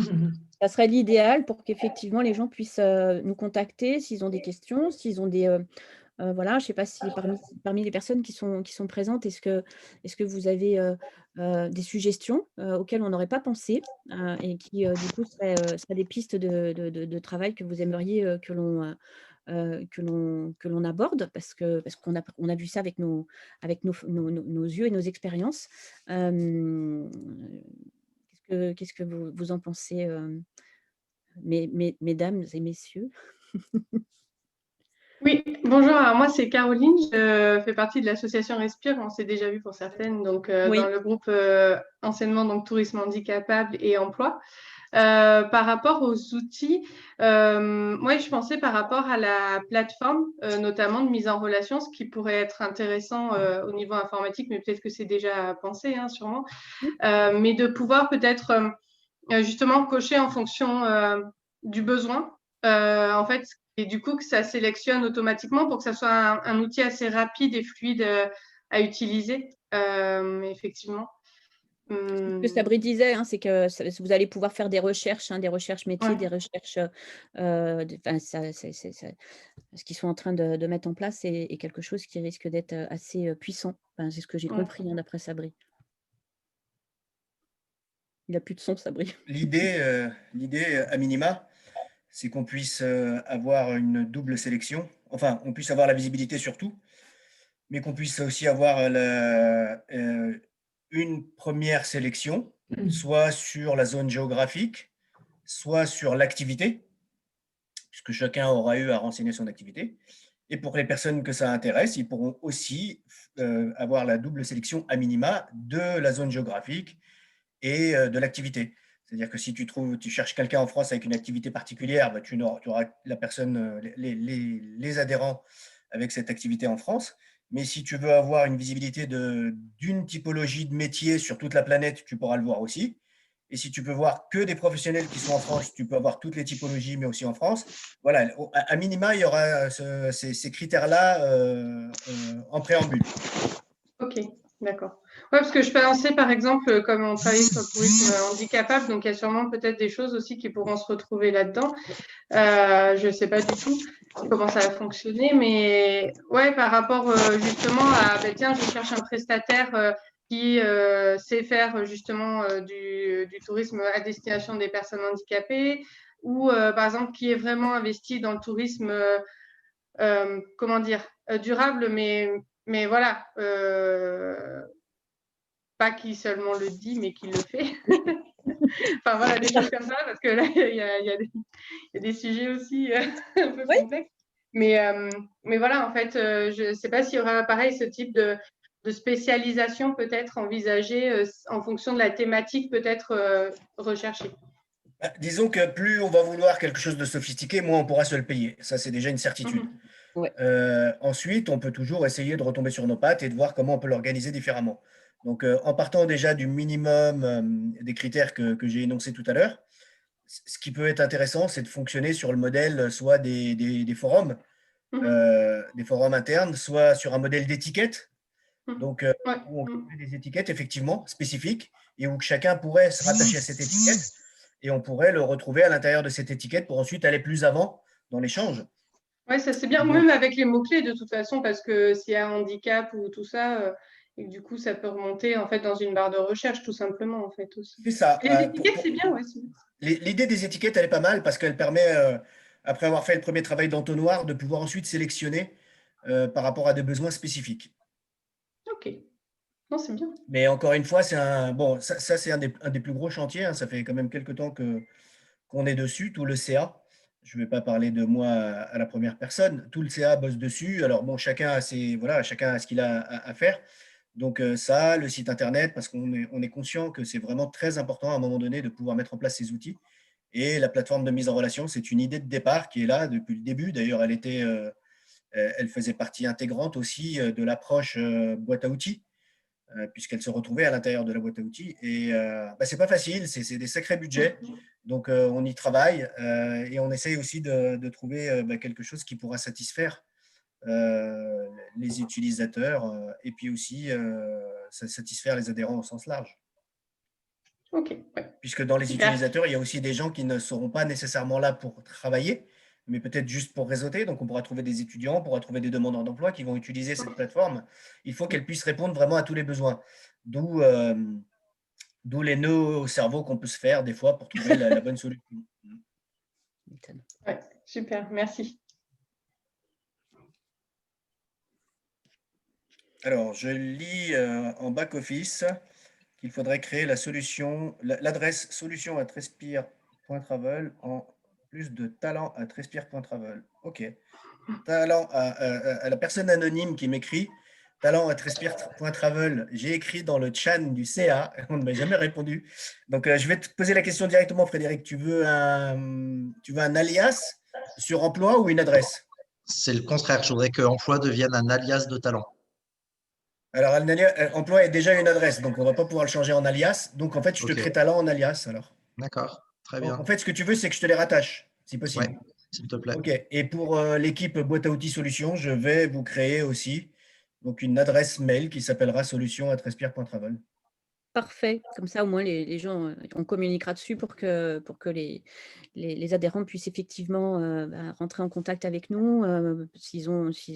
Ça serait l'idéal pour qu'effectivement les gens puissent nous contacter s'ils ont des questions, s'ils ont des... voilà, je ne sais pas si parmi les personnes qui sont présentes, est-ce que vous avez des suggestions auxquelles on n'aurait pas pensé et qui, du coup, seraient des pistes de travail que vous aimeriez que l'on aborde parce qu'on a vu ça avec nos yeux et nos expériences. Qu'est-ce que vous en pensez, mesdames et messieurs? Oui, bonjour, alors moi c'est Caroline, je fais partie de l'association Respire, on s'est déjà vu pour certaines, donc Oui. dans le groupe enseignement, donc tourisme handicapable et emploi. Par rapport aux outils, moi je pensais par rapport à la plateforme, notamment de mise en relation, ce qui pourrait être intéressant au niveau informatique, mais peut-être que c'est déjà pensé, hein, sûrement, mais de pouvoir peut-être justement cocher en fonction du besoin, en fait, et du coup que ça sélectionne automatiquement pour que ça soit un outil assez rapide et fluide à utiliser, effectivement. Ce que Sabri disait, hein, c'est que vous allez pouvoir faire des recherches, des recherches métiers, Ouais. des recherches, ce qu'ils sont en train de mettre en place est quelque chose qui risque d'être assez puissant. Enfin, c'est ce que j'ai Ouais. compris d'après Sabri. Il n'a plus de son, Sabri. L'idée, à minima, c'est qu'on puisse avoir une double sélection. Enfin, on puisse avoir la visibilité sur tout, mais qu'on puisse aussi avoir une première sélection, soit sur la zone géographique, soit sur l'activité, puisque chacun aura eu à renseigner son activité. Et pour les personnes que ça intéresse, ils pourront aussi avoir la double sélection à minima de la zone géographique et de l'activité. C'est-à-dire que si tu cherches quelqu'un en France avec une activité particulière, bah, tu auras la personne, les adhérents avec cette activité en France. Mais si tu veux avoir une visibilité d'une typologie de métier sur toute la planète, tu pourras le voir aussi. Et si tu peux voir que des professionnels qui sont en France, tu peux avoir toutes les typologies, mais aussi en France. Voilà, à minima, il y aura ces critères-là en préambule. Ok, d'accord. Ouais, parce que je pensais, par exemple, comme on travaille sur le tourisme handicapable, donc il y a sûrement peut-être des choses aussi qui pourront se retrouver là-dedans. Je ne sais pas du tout comment ça va fonctionner, mais ouais, par rapport justement à, ben, tiens, je cherche un prestataire qui sait faire justement du tourisme à destination des personnes handicapées, ou par exemple qui est vraiment investi dans le tourisme, comment dire, durable, mais voilà, pas qui seulement le dit, mais qui le fait. Enfin voilà, des choses comme ça, parce que là, il y a des sujets aussi un peu complexes. Mais voilà, en fait, je ne sais pas s'il y aura pareil ce type de spécialisation peut-être envisagée en fonction de la thématique peut-être recherchée. Disons que plus on va vouloir quelque chose de sophistiqué, moins on pourra se le payer. Ça, c'est déjà une certitude. Ouais. Ensuite, on peut toujours essayer de retomber sur nos pattes et de voir comment on peut l'organiser différemment. Donc, en partant déjà du minimum des critères que j'ai énoncés tout à l'heure, ce qui peut être intéressant, c'est de fonctionner sur le modèle soit des forums, des forums internes, soit sur un modèle d'étiquette. Donc, où on crée des étiquettes effectivement spécifiques et où chacun pourrait se rattacher à cette étiquette et on pourrait le retrouver à l'intérieur de cette étiquette pour ensuite aller plus avant dans l'échange. Oui, ça c'est bien, même avec les mots-clés de toute façon, parce que s'il y a un handicap ou tout ça, et que du coup ça peut remonter en fait dans une barre de recherche tout simplement en fait aussi. C'est ça. Les étiquettes, c'est bien, ouais. L'idée des étiquettes, elle est pas mal parce qu'elle permet, après avoir fait le premier travail d'entonnoir, de pouvoir ensuite sélectionner par rapport à des besoins spécifiques. Ok. Non, c'est bien. Mais encore une fois, c'est ça c'est un des plus gros chantiers. Hein. Ça fait quand même quelques temps qu'on est dessus, tout le CA. Je ne vais pas parler de moi à la première personne. Tout le CA bosse dessus. Alors bon, chacun a ce qu'il a à faire. Donc ça, le site internet, parce qu'on est conscient que c'est vraiment très important à un moment donné de pouvoir mettre en place ces outils. Et la plateforme de mise en relation, c'est une idée de départ qui est là depuis le début. D'ailleurs, elle faisait partie intégrante aussi de l'approche boîte à outils, puisqu'elle se retrouvait à l'intérieur de la boîte à outils. Et c'est pas facile, c'est des sacrés budgets. Donc on y travaille et on essaye aussi de trouver quelque chose qui pourra satisfaire les utilisateurs et puis aussi satisfaire les adhérents au sens large. Ok. Ouais. Puisque dans les utilisateurs, il y a aussi des gens qui ne seront pas nécessairement là pour travailler, mais peut-être juste pour réseauter. Donc, on pourra trouver des étudiants, on pourra trouver des demandeurs d'emploi qui vont utiliser cette plateforme. Il faut qu'elle puisse répondre vraiment à tous les besoins. D'où les nœuds au cerveau qu'on peut se faire des fois pour trouver la bonne solution. Ouais, super, merci. Alors, je lis en back-office qu'il faudrait créer l'adresse solution@respire.travel en plus de talent@respire.travel. OK. Talent à la personne anonyme qui m'écrit, talent@respire.travel. J'ai écrit dans le chat du CA, on ne m'a jamais répondu. Donc, je vais te poser la question directement, Frédéric. Tu veux un alias sur emploi ou une adresse? C'est le contraire. Je voudrais que emploi devienne un alias de talent. Alors, emploi est déjà une adresse, donc on ne va pas pouvoir le changer en alias. Donc, en fait, je te crée talent en alias, alors. D'accord, très bien. En fait, ce que tu veux, c'est que je te les rattache, si possible. Ouais, s'il te plaît. OK. Et pour l'équipe boîte à outils solutions, je vais vous créer aussi donc une adresse mail qui s'appellera solution@respire.travel. Parfait. Comme ça, au moins, les gens, on communiquera dessus pour que les adhérents puissent effectivement rentrer en contact avec nous.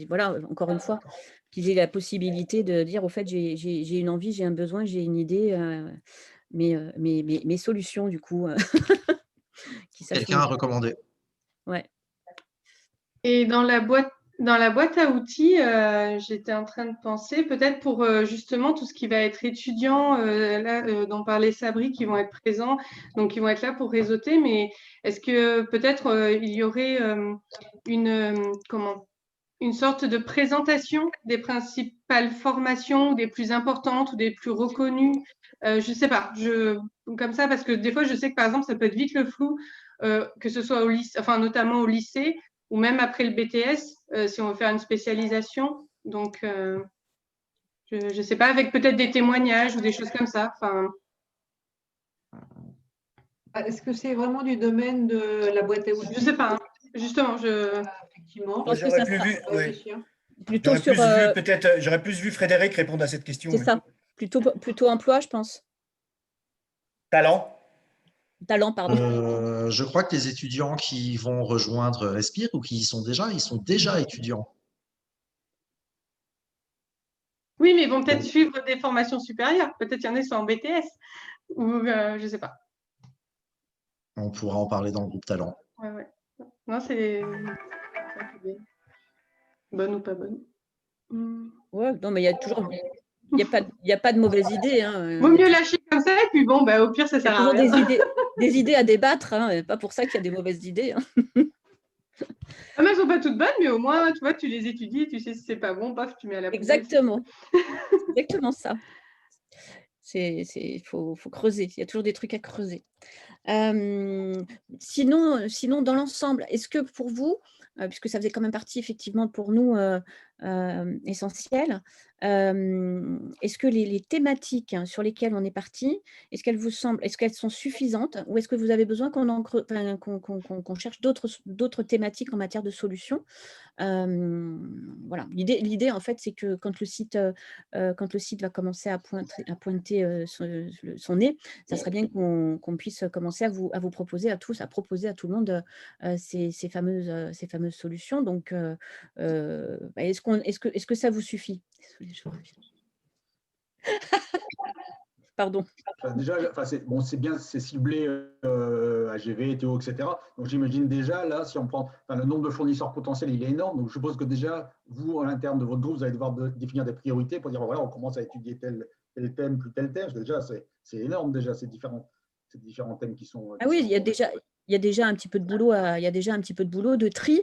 Voilà, encore une fois, qu'ils aient la possibilité de dire, au fait, j'ai une envie, j'ai un besoin, j'ai une idée, mes solutions, du coup, qui sachent Quelqu'un à recommander. Ouais. Et dans la boîte à outils, j'étais en train de penser peut-être pour justement tout ce qui va être étudiant, dont parlait Sabri, qui vont être présents, donc qui vont être là pour réseauter, mais est-ce que peut-être il y aurait une sorte de présentation des principales formations, des plus importantes ou des plus reconnues? Je ne sais pas, comme ça, parce que des fois, je sais que par exemple, ça peut être vite le flou, que ce soit au lycée, enfin notamment au lycée, ou même après le BTS, si on veut faire une spécialisation. Donc, je ne sais pas, avec peut-être des témoignages ou des choses comme ça. Enfin... Est-ce que c'est vraiment du domaine de la boîte à outils? Je ne sais pas, hein. Justement, effectivement. J'aurais plus vu Frédéric répondre à cette question. C'est ça, plutôt emploi, je pense. Talent, pardon. Je crois que les étudiants qui vont rejoindre Respire ou qui y sont déjà, ils sont déjà étudiants. Oui, mais ils vont peut-être suivre des formations supérieures. Peut-être qu'il y en a qui sont en BTS. Ou je ne sais pas. On pourra en parler dans le groupe Talent. Ouais. Non, c'est bonne ou pas bonne. Ouais, non, mais il y a toujours... Il n'y a pas de mauvaise idée. Hein. Vaut mieux lâcher comme ça, et puis bon, au pire, ça sert à rien. Il y a toujours des idées à débattre, hein, pas pour ça qu'il y a des mauvaises idées. Hein. Elles ne sont pas toutes bonnes, mais au moins, tu vois, tu les étudies, tu sais si c'est pas bon, paf, tu mets à la poubelle. Exactement. Exactement ça. Il faut creuser. Il y a toujours des trucs à creuser. Sinon, dans l'ensemble, est-ce que pour vous, puisque ça faisait quand même partie effectivement pour nous essentiel, est-ce que les thématiques sur lesquelles on est parti, est-ce qu'elles sont suffisantes ou est-ce que vous avez besoin qu'on cherche d'autres thématiques en matière de solutions? Voilà. L'idée, en fait, c'est que quand le site va commencer à pointer son nez, ça serait bien qu'on puisse commencer à vous proposer à tous, à proposer à tout le monde ces fameuses solutions. Donc, est-ce que ça vous suffit? Désolée, je reviens. Pardon. Déjà, bon, c'est bien, c'est ciblé AGV, Théo, etc. Donc j'imagine déjà, là, si on prend le nombre de fournisseurs potentiels, il est énorme. Donc je suppose que déjà, vous, à l'interne de votre groupe, vous allez devoir définir des priorités pour dire, voilà, on commence à étudier tel thème, plus tel thème. Parce que déjà, c'est énorme, déjà, ces différents thèmes qui sont… Ah oui, il y a déjà un petit peu de boulot, il y a déjà un petit peu de boulot de tri,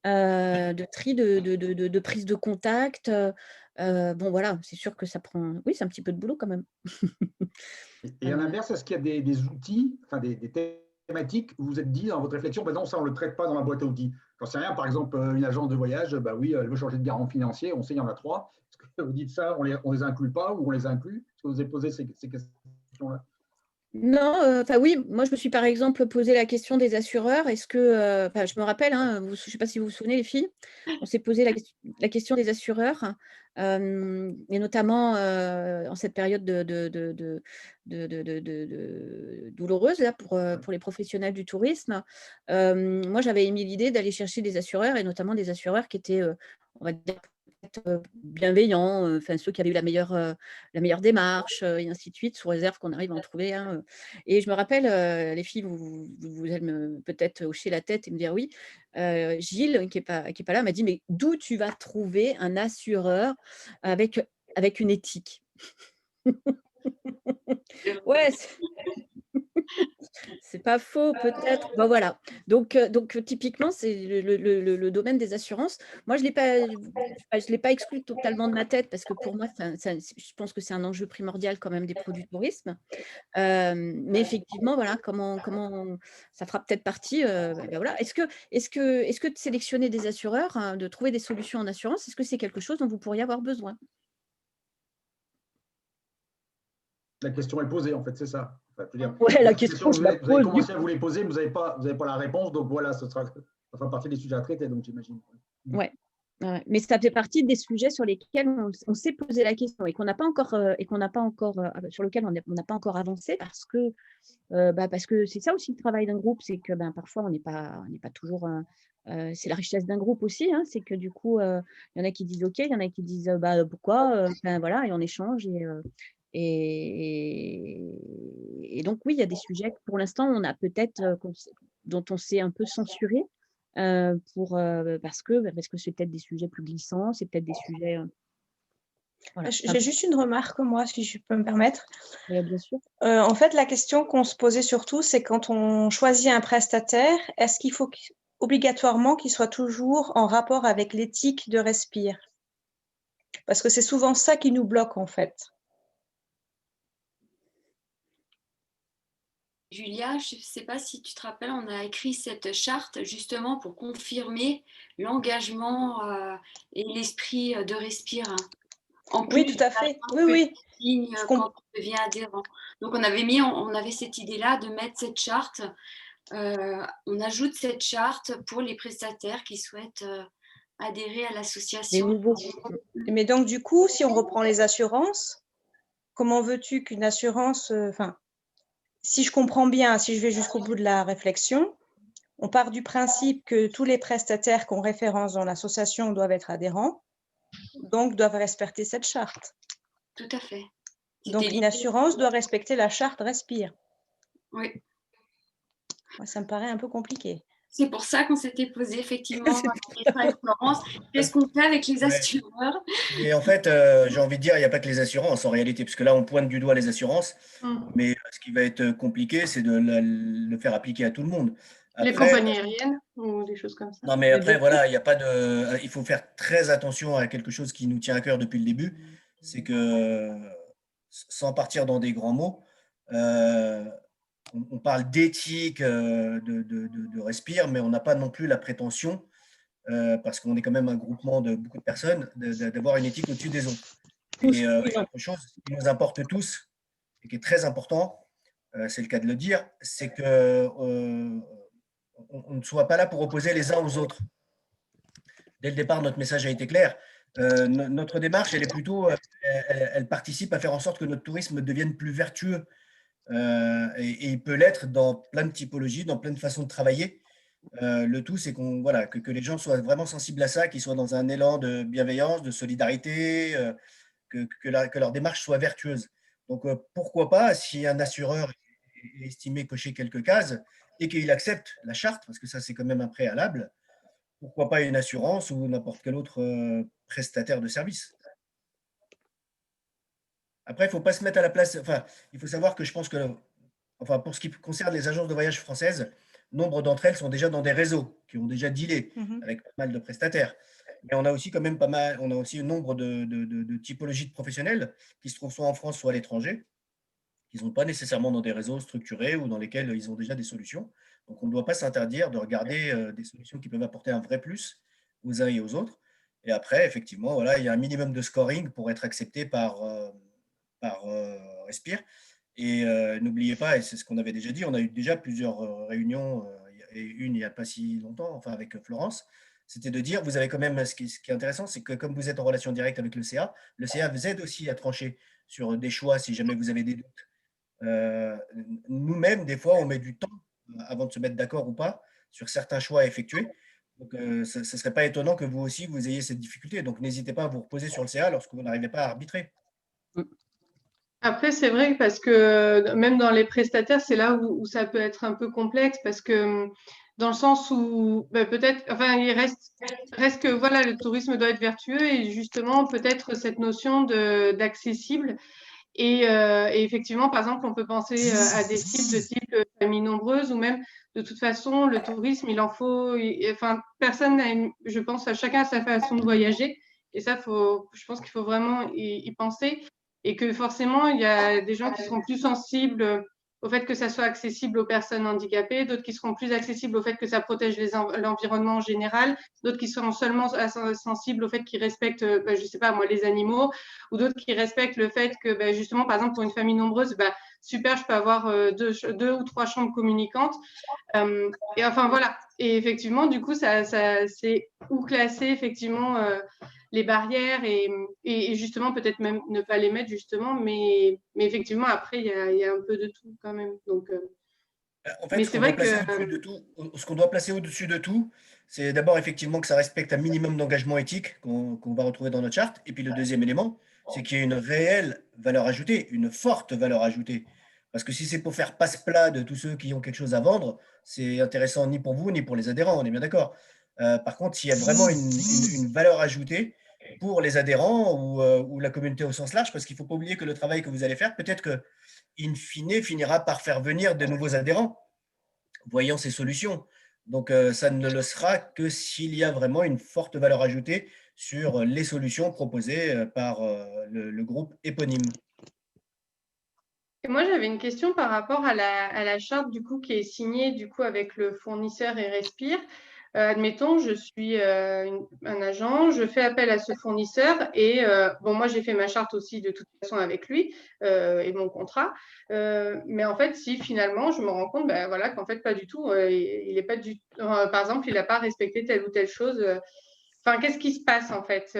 de prise de contact. Bon, voilà, c'est sûr que ça prend… Oui, c'est un petit peu de boulot quand même. Et à l'inverse, est-ce qu'il y a des outils, enfin des thématiques où vous vous êtes dit dans votre réflexion, ben non, ça, on ne le traite pas dans la boîte à outils. J'en sais rien, par exemple, une agence de voyage, bah oui, elle veut changer de garant financier, on sait, il y en a 3. Est-ce que vous dites ça, on les inclut pas ou on les inclut? Est-ce que vous avez posé ces questions-là? Non, oui, moi je me suis par exemple posé la question des assureurs. Est-ce que, je me rappelle, hein, je ne sais pas si vous vous souvenez les filles, on s'est posé la question des assureurs, et notamment en cette période douloureuse là, pour les professionnels du tourisme. Moi j'avais émis l'idée d'aller chercher des assureurs et notamment des assureurs qui étaient, on va dire, bienveillants, ceux qui avaient eu la meilleure démarche, et ainsi de suite, sous réserve qu'on arrive à en trouver un. Et je me rappelle, les filles, vous allez peut-être hocher la tête et me dire oui. Gilles, qui est pas là, m'a dit: «Mais d'où tu vas trouver un assureur avec une éthique?» Ouais, c'est pas faux, peut-être. Bon, voilà. Donc, typiquement, c'est le domaine des assurances. Moi, je l'ai pas exclu totalement de ma tête parce que pour moi, je pense que c'est un enjeu primordial quand même des produits de tourisme. Mais effectivement, voilà, comment ça fera peut-être partie. Voilà. Est-ce que de sélectionner des assureurs, hein, de trouver des solutions en assurance, est-ce que c'est quelque chose dont vous pourriez avoir besoin? La question est posée, en fait, c'est ça. Enfin, je veux dire, Ouais, la question, je vous la avez pose. commencé à vous les poser, mais vous n'avez pas la réponse. Donc voilà, ça fera partie des sujets à traiter, donc j'imagine. Ouais. Ouais, mais ça fait partie des sujets sur lesquels on s'est posé la question et qu'on n'a pas encore, sur lequel on n'a pas encore avancé parce que c'est ça aussi le travail d'un groupe, c'est que parfois on n'est pas toujours. C'est la richesse d'un groupe aussi, hein, c'est que du coup, il y en a qui disent OK, il y en a qui disent pourquoi, voilà, et on échange et donc oui, il y a des sujets que pour l'instant on a peut-être dont on s'est un peu censuré. Parce que c'est peut-être des sujets plus glissants, c'est peut-être des sujets, voilà. J'ai juste une remarque, moi, si je peux me permettre. Bien sûr. En fait, la question qu'on se posait surtout, c'est quand on choisit un prestataire, est-ce qu'il faut obligatoirement qu'il soit toujours en rapport avec l'éthique de Respire? Parce que c'est souvent ça qui nous bloque, en fait. Julia, je ne sais pas si tu te rappelles, on a écrit cette charte justement pour confirmer l'engagement et l'esprit de Respire. Oui, tout à fait. Oui. Quand on devient adhérent. Donc on avait cette idée-là de mettre cette charte. On ajoute cette charte pour les prestataires qui souhaitent adhérer à l'association. Mais donc du coup, si on reprend les assurances, comment veux-tu qu'une assurance, si je comprends bien, si je vais jusqu'au bout de la réflexion, on part du principe que tous les prestataires qu'on référence dans l'association doivent être adhérents, donc doivent respecter cette charte. Tout à fait. Donc une assurance doit respecter la charte Respire. Oui. Moi, ça me paraît un peu compliqué. C'est pour ça qu'on s'était posé effectivement avec Florence. Qu'est-ce qu'on fait avec les assureurs? Et en fait, j'ai envie de dire, il n'y a pas que les assurances en réalité, parce que là, on pointe du doigt les assurances, mais ce qui va être compliqué, c'est de le faire appliquer à tout le monde. Après, les compagnies aériennes ou des choses comme ça. Non, mais après, voilà, il y a pas de. Il faut faire très attention à quelque chose qui nous tient à cœur depuis le début, c'est que, sans partir dans des grands mots, on parle d'éthique, de Respire, mais on n'a pas non plus la prétention, parce qu'on est quand même un groupement de beaucoup de personnes, d'avoir une éthique au-dessus des autres. Et autre chose qui nous importe tous et qui est très important, c'est le cas de le dire, c'est que on ne soit pas là pour opposer les uns aux autres. Dès le départ, notre message a été clair. Notre démarche, elle est plutôt, elle participe à faire en sorte que notre tourisme devienne plus vertueux. Et il peut l'être dans plein de typologies, dans plein de façons de travailler. Le tout, c'est voilà, que les gens soient vraiment sensibles à ça, qu'ils soient dans un élan de bienveillance, de solidarité, que leur démarche soit vertueuse. Donc, pourquoi pas, si un assureur est estimé cocher quelques cases et qu'il accepte la charte, parce que ça, c'est quand même un préalable, pourquoi pas une assurance ou n'importe quel autre prestataire de service. Après, il ne faut pas se mettre à la place. Enfin, il faut savoir que je pense que, enfin, pour ce qui concerne les agences de voyage françaises, nombre d'entre elles sont déjà dans des réseaux qui ont déjà dealé avec pas mal de prestataires. Mais on a aussi quand même on a aussi un nombre de typologies de professionnels qui se trouvent soit en France, soit à l'étranger, qui ne sont pas nécessairement dans des réseaux structurés ou dans lesquels ils ont déjà des solutions. Donc, on ne doit pas s'interdire de regarder des solutions qui peuvent apporter un vrai plus aux uns et aux autres. Et après, effectivement, voilà, il y a un minimum de scoring pour être accepté par Respire. Et n'oubliez pas, et c'est ce qu'on avait déjà dit, on a eu déjà plusieurs réunions, et une il n'y a pas si longtemps, enfin avec Florence, c'était de dire, vous avez quand même, ce qui est intéressant, c'est que comme vous êtes en relation directe avec le CA vous aide aussi à trancher sur des choix si jamais vous avez des doutes. Nous-mêmes, des fois, on met du temps avant de se mettre d'accord ou pas sur certains choix à effectuer. Donc, ce ne serait pas étonnant que vous aussi, vous ayez cette difficulté. Donc, n'hésitez pas à vous reposer sur le CA lorsque vous n'arrivez pas à arbitrer. Après, c'est vrai parce que même dans les prestataires, c'est là où ça peut être un peu complexe parce que dans le sens où peut-être, enfin, il reste que voilà, le tourisme doit être vertueux et justement peut-être cette notion d'accessible. Et effectivement, par exemple, on peut penser à des cibles de type famille nombreuse ou même de toute façon, le tourisme, il en faut, enfin, personne je pense à chacun à sa façon de voyager. Et ça, je pense qu'il faut vraiment y penser. Et que forcément, il y a des gens qui seront plus sensibles au fait que ça soit accessible aux personnes handicapées, d'autres qui seront plus accessibles au fait que ça protège l'environnement en général, d'autres qui seront seulement sensibles au fait qu'ils respectent, je sais pas moi, les animaux, ou d'autres qui respectent le fait que justement, par exemple, pour une famille nombreuse, super, je peux avoir deux ou trois chambres communicantes. Et enfin voilà. Et effectivement, du coup, ça c'est où classer effectivement les barrières et justement peut-être même ne pas les mettre justement, mais effectivement après il y a un peu de tout quand même. Donc, en fait, mais c'est vrai que ce qu'on doit placer au-dessus de tout, c'est d'abord effectivement que ça respecte un minimum d'engagement éthique qu'on va retrouver dans notre charte. Et puis le deuxième élément, c'est qu'il y a une réelle valeur ajoutée, une forte valeur ajoutée. Parce que si c'est pour faire passe-plat de tous ceux qui ont quelque chose à vendre, c'est intéressant ni pour vous ni pour les adhérents, on est bien d'accord. Par contre, s'il y a vraiment une valeur ajoutée pour les adhérents ou la communauté au sens large, parce qu'il ne faut pas oublier que le travail que vous allez faire, peut-être que in fine, finira par faire venir de nouveaux adhérents, voyant ces solutions. Donc, ça ne le sera que s'il y a vraiment une forte valeur ajoutée sur les solutions proposées par le groupe éponyme. Et moi, j'avais une question par rapport à la charte du coup qui est signée du coup avec le fournisseur et Respire. Admettons, je suis un agent, je fais appel à ce fournisseur et bon, moi j'ai fait ma charte aussi de toute façon avec lui et mon contrat. Mais en fait, si finalement je me rends compte, voilà, qu'en fait pas du tout, il est pas du, par exemple, il n'a pas respecté telle ou telle chose. Enfin, qu'est-ce qui se passe en fait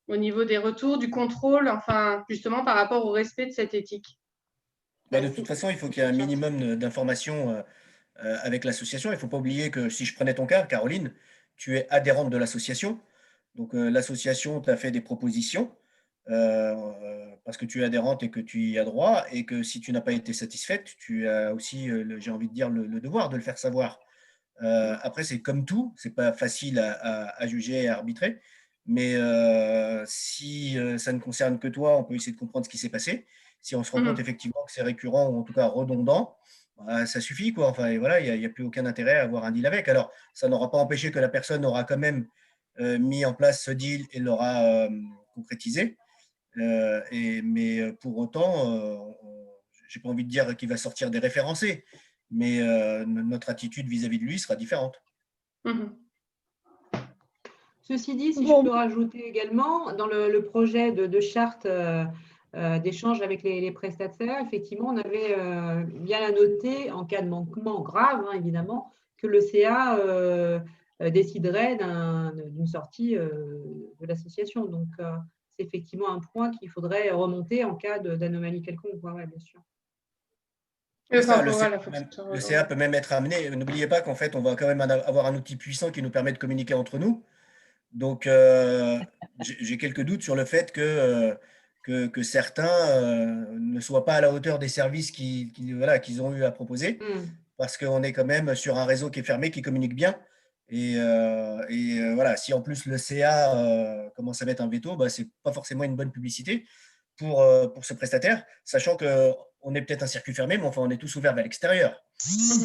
au niveau des retours, du contrôle, enfin justement par rapport au respect de cette éthique? De toute façon, il faut qu'il y ait un minimum d'informations avec l'association. Il ne faut pas oublier que si je prenais ton cas, Caroline, tu es adhérente de l'association. Donc, l'association t'a fait des propositions parce que tu es adhérente et que tu y as droit. Et que si tu n'as pas été satisfaite, tu as aussi, j'ai envie de dire, le devoir de le faire savoir. Après, c'est comme tout, c'est pas facile à juger et à arbitrer. Mais si ça ne concerne que toi, on peut essayer de comprendre ce qui s'est passé. Si on se rend compte effectivement que c'est récurrent ou en tout cas redondant, ça suffit, quoi. Enfin, et voilà, il n'y a plus aucun intérêt à avoir un deal avec. Alors, ça n'aura pas empêché que la personne aura quand même mis en place ce deal et l'aura concrétisé. Mais pour autant, j'ai pas envie de dire qu'il va sortir des référencés, mais notre attitude vis-à-vis de lui sera différente. Ceci dit, si Bon. je peux rajouter également, dans le projet de charte d'échange avec les prestataires, effectivement, on avait bien à noter, en cas de manquement grave, hein, évidemment, que le CA déciderait d'une sortie de l'association. Donc, c'est effectivement un point qu'il faudrait remonter en cas d'anomalie quelconque. Ouais, bien sûr. Ça, le CA peut même être amené. N'oubliez pas qu'en fait, on va quand même avoir un outil puissant qui nous permet de communiquer entre nous. Donc, j'ai quelques doutes sur le fait que certains ne soient pas à la hauteur des services qu'ils ont eu à proposer, parce qu'on est quand même sur un réseau qui est fermé, qui communique bien. Et voilà, si en plus le CA commence à mettre un veto, bah, ce n'est pas forcément une bonne publicité pour ce prestataire, sachant qu'on est peut-être un circuit fermé, mais enfin, on est tous ouverts vers l'extérieur.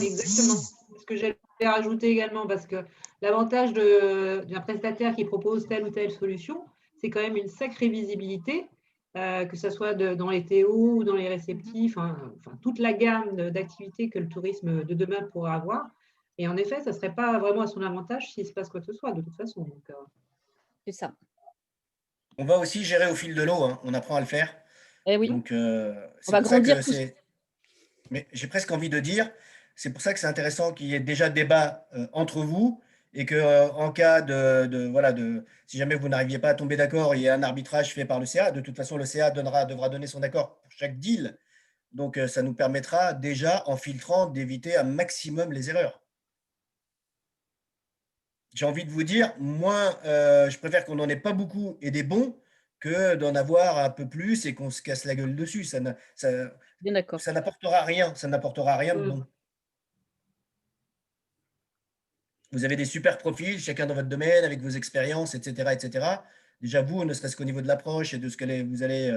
Exactement. Ce que j'allais rajouter également, parce que l'avantage d'un prestataire qui propose telle ou telle solution, c'est quand même une sacrée visibilité, que ce soit dans les TO ou dans les réceptifs, enfin, toute la gamme d'activités que le tourisme de demain pourra avoir. Et en effet, ça ne serait pas vraiment à son avantage s'il se passe quoi que ce soit, de toute façon. C'est ça. On va aussi gérer au fil de l'eau, hein. On apprend à le faire. Eh oui. Donc, on va grandir tous. Mais j'ai presque envie de dire, c'est pour ça que c'est intéressant qu'il y ait déjà débat entre vous et que en cas si jamais vous n'arriviez pas à tomber d'accord, il y a un arbitrage fait par le CA. De toute façon, le CA devra donner son accord pour chaque deal. Donc, ça nous permettra déjà, en filtrant, d'éviter un maximum les erreurs. J'ai envie de vous dire, moi, je préfère qu'on n'en ait pas beaucoup et des bons que d'en avoir un peu plus et qu'on se casse la gueule dessus. Ça n'apportera rien. Ça n'apportera rien de bon. Vous avez des super profils, chacun dans votre domaine, avec vos expériences, etc., etc. Déjà, vous, ne serait-ce qu'au niveau de l'approche et de ce que vous allez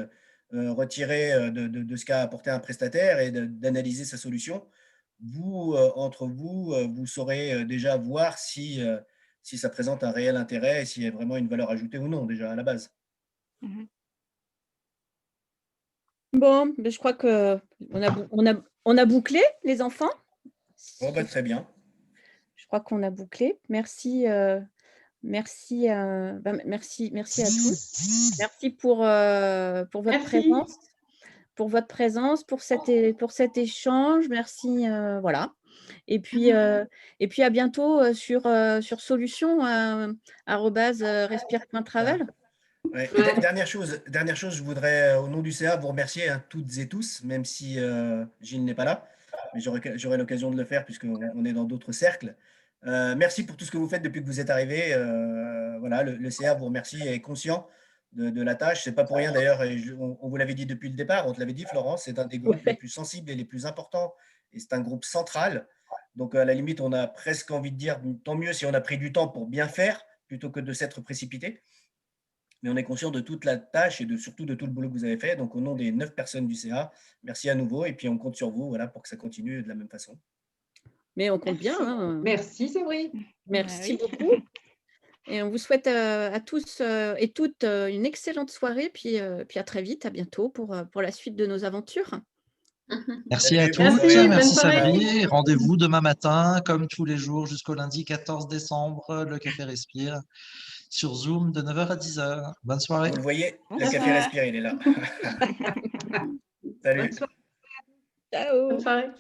retirer de ce qu'a apporté un prestataire et d'analyser sa solution, vous, entre vous, vous saurez déjà voir si ça présente un réel intérêt et s'il y a vraiment une valeur ajoutée ou non, déjà, à la base. Bon, ben je crois qu'on a bouclé, les enfants. Bon, bah, très bien. Je crois qu'on a bouclé. Merci, merci à tous. Merci pour votre présence. Pour votre présence, pour cet échange. Merci, voilà. Et puis à bientôt sur solution @respire.travel. Ouais. Dernière chose, je voudrais, au nom du CA, vous remercier toutes et tous, même si Gilles n'est pas là, mais j'aurai l'occasion de le faire puisqu'on est dans d'autres cercles. Merci pour tout ce que vous faites depuis que vous êtes arrivé. Voilà, le CA vous remercie et est conscient de la tâche. C'est pas pour rien d'ailleurs, on vous l'avait dit depuis le départ, on te l'avait dit Florence, c'est un des groupes les plus sensibles et les plus importants, et c'est un groupe central. Donc à la limite, on a presque envie de dire, tant mieux si on a pris du temps pour bien faire, plutôt que de s'être précipité. Mais on est conscient de toute la tâche et surtout de tout le boulot que vous avez fait. Donc au nom des 9 personnes du CA, merci à nouveau, et puis on compte sur vous, voilà, pour que ça continue de la même façon. Mais on compte bien. Hein. Merci Séverine. Merci beaucoup. Et on vous souhaite à tous et toutes une excellente soirée, puis à très vite, à bientôt pour la suite de nos aventures. Merci à tous, merci Sabri. Rendez-vous demain matin, comme tous les jours, jusqu'au lundi 14 décembre, le Café Respire, sur Zoom de 9h à 10h. Bonne soirée. Vous le voyez, le Café Respire, il est là. Salut. Ciao. Bonne soirée.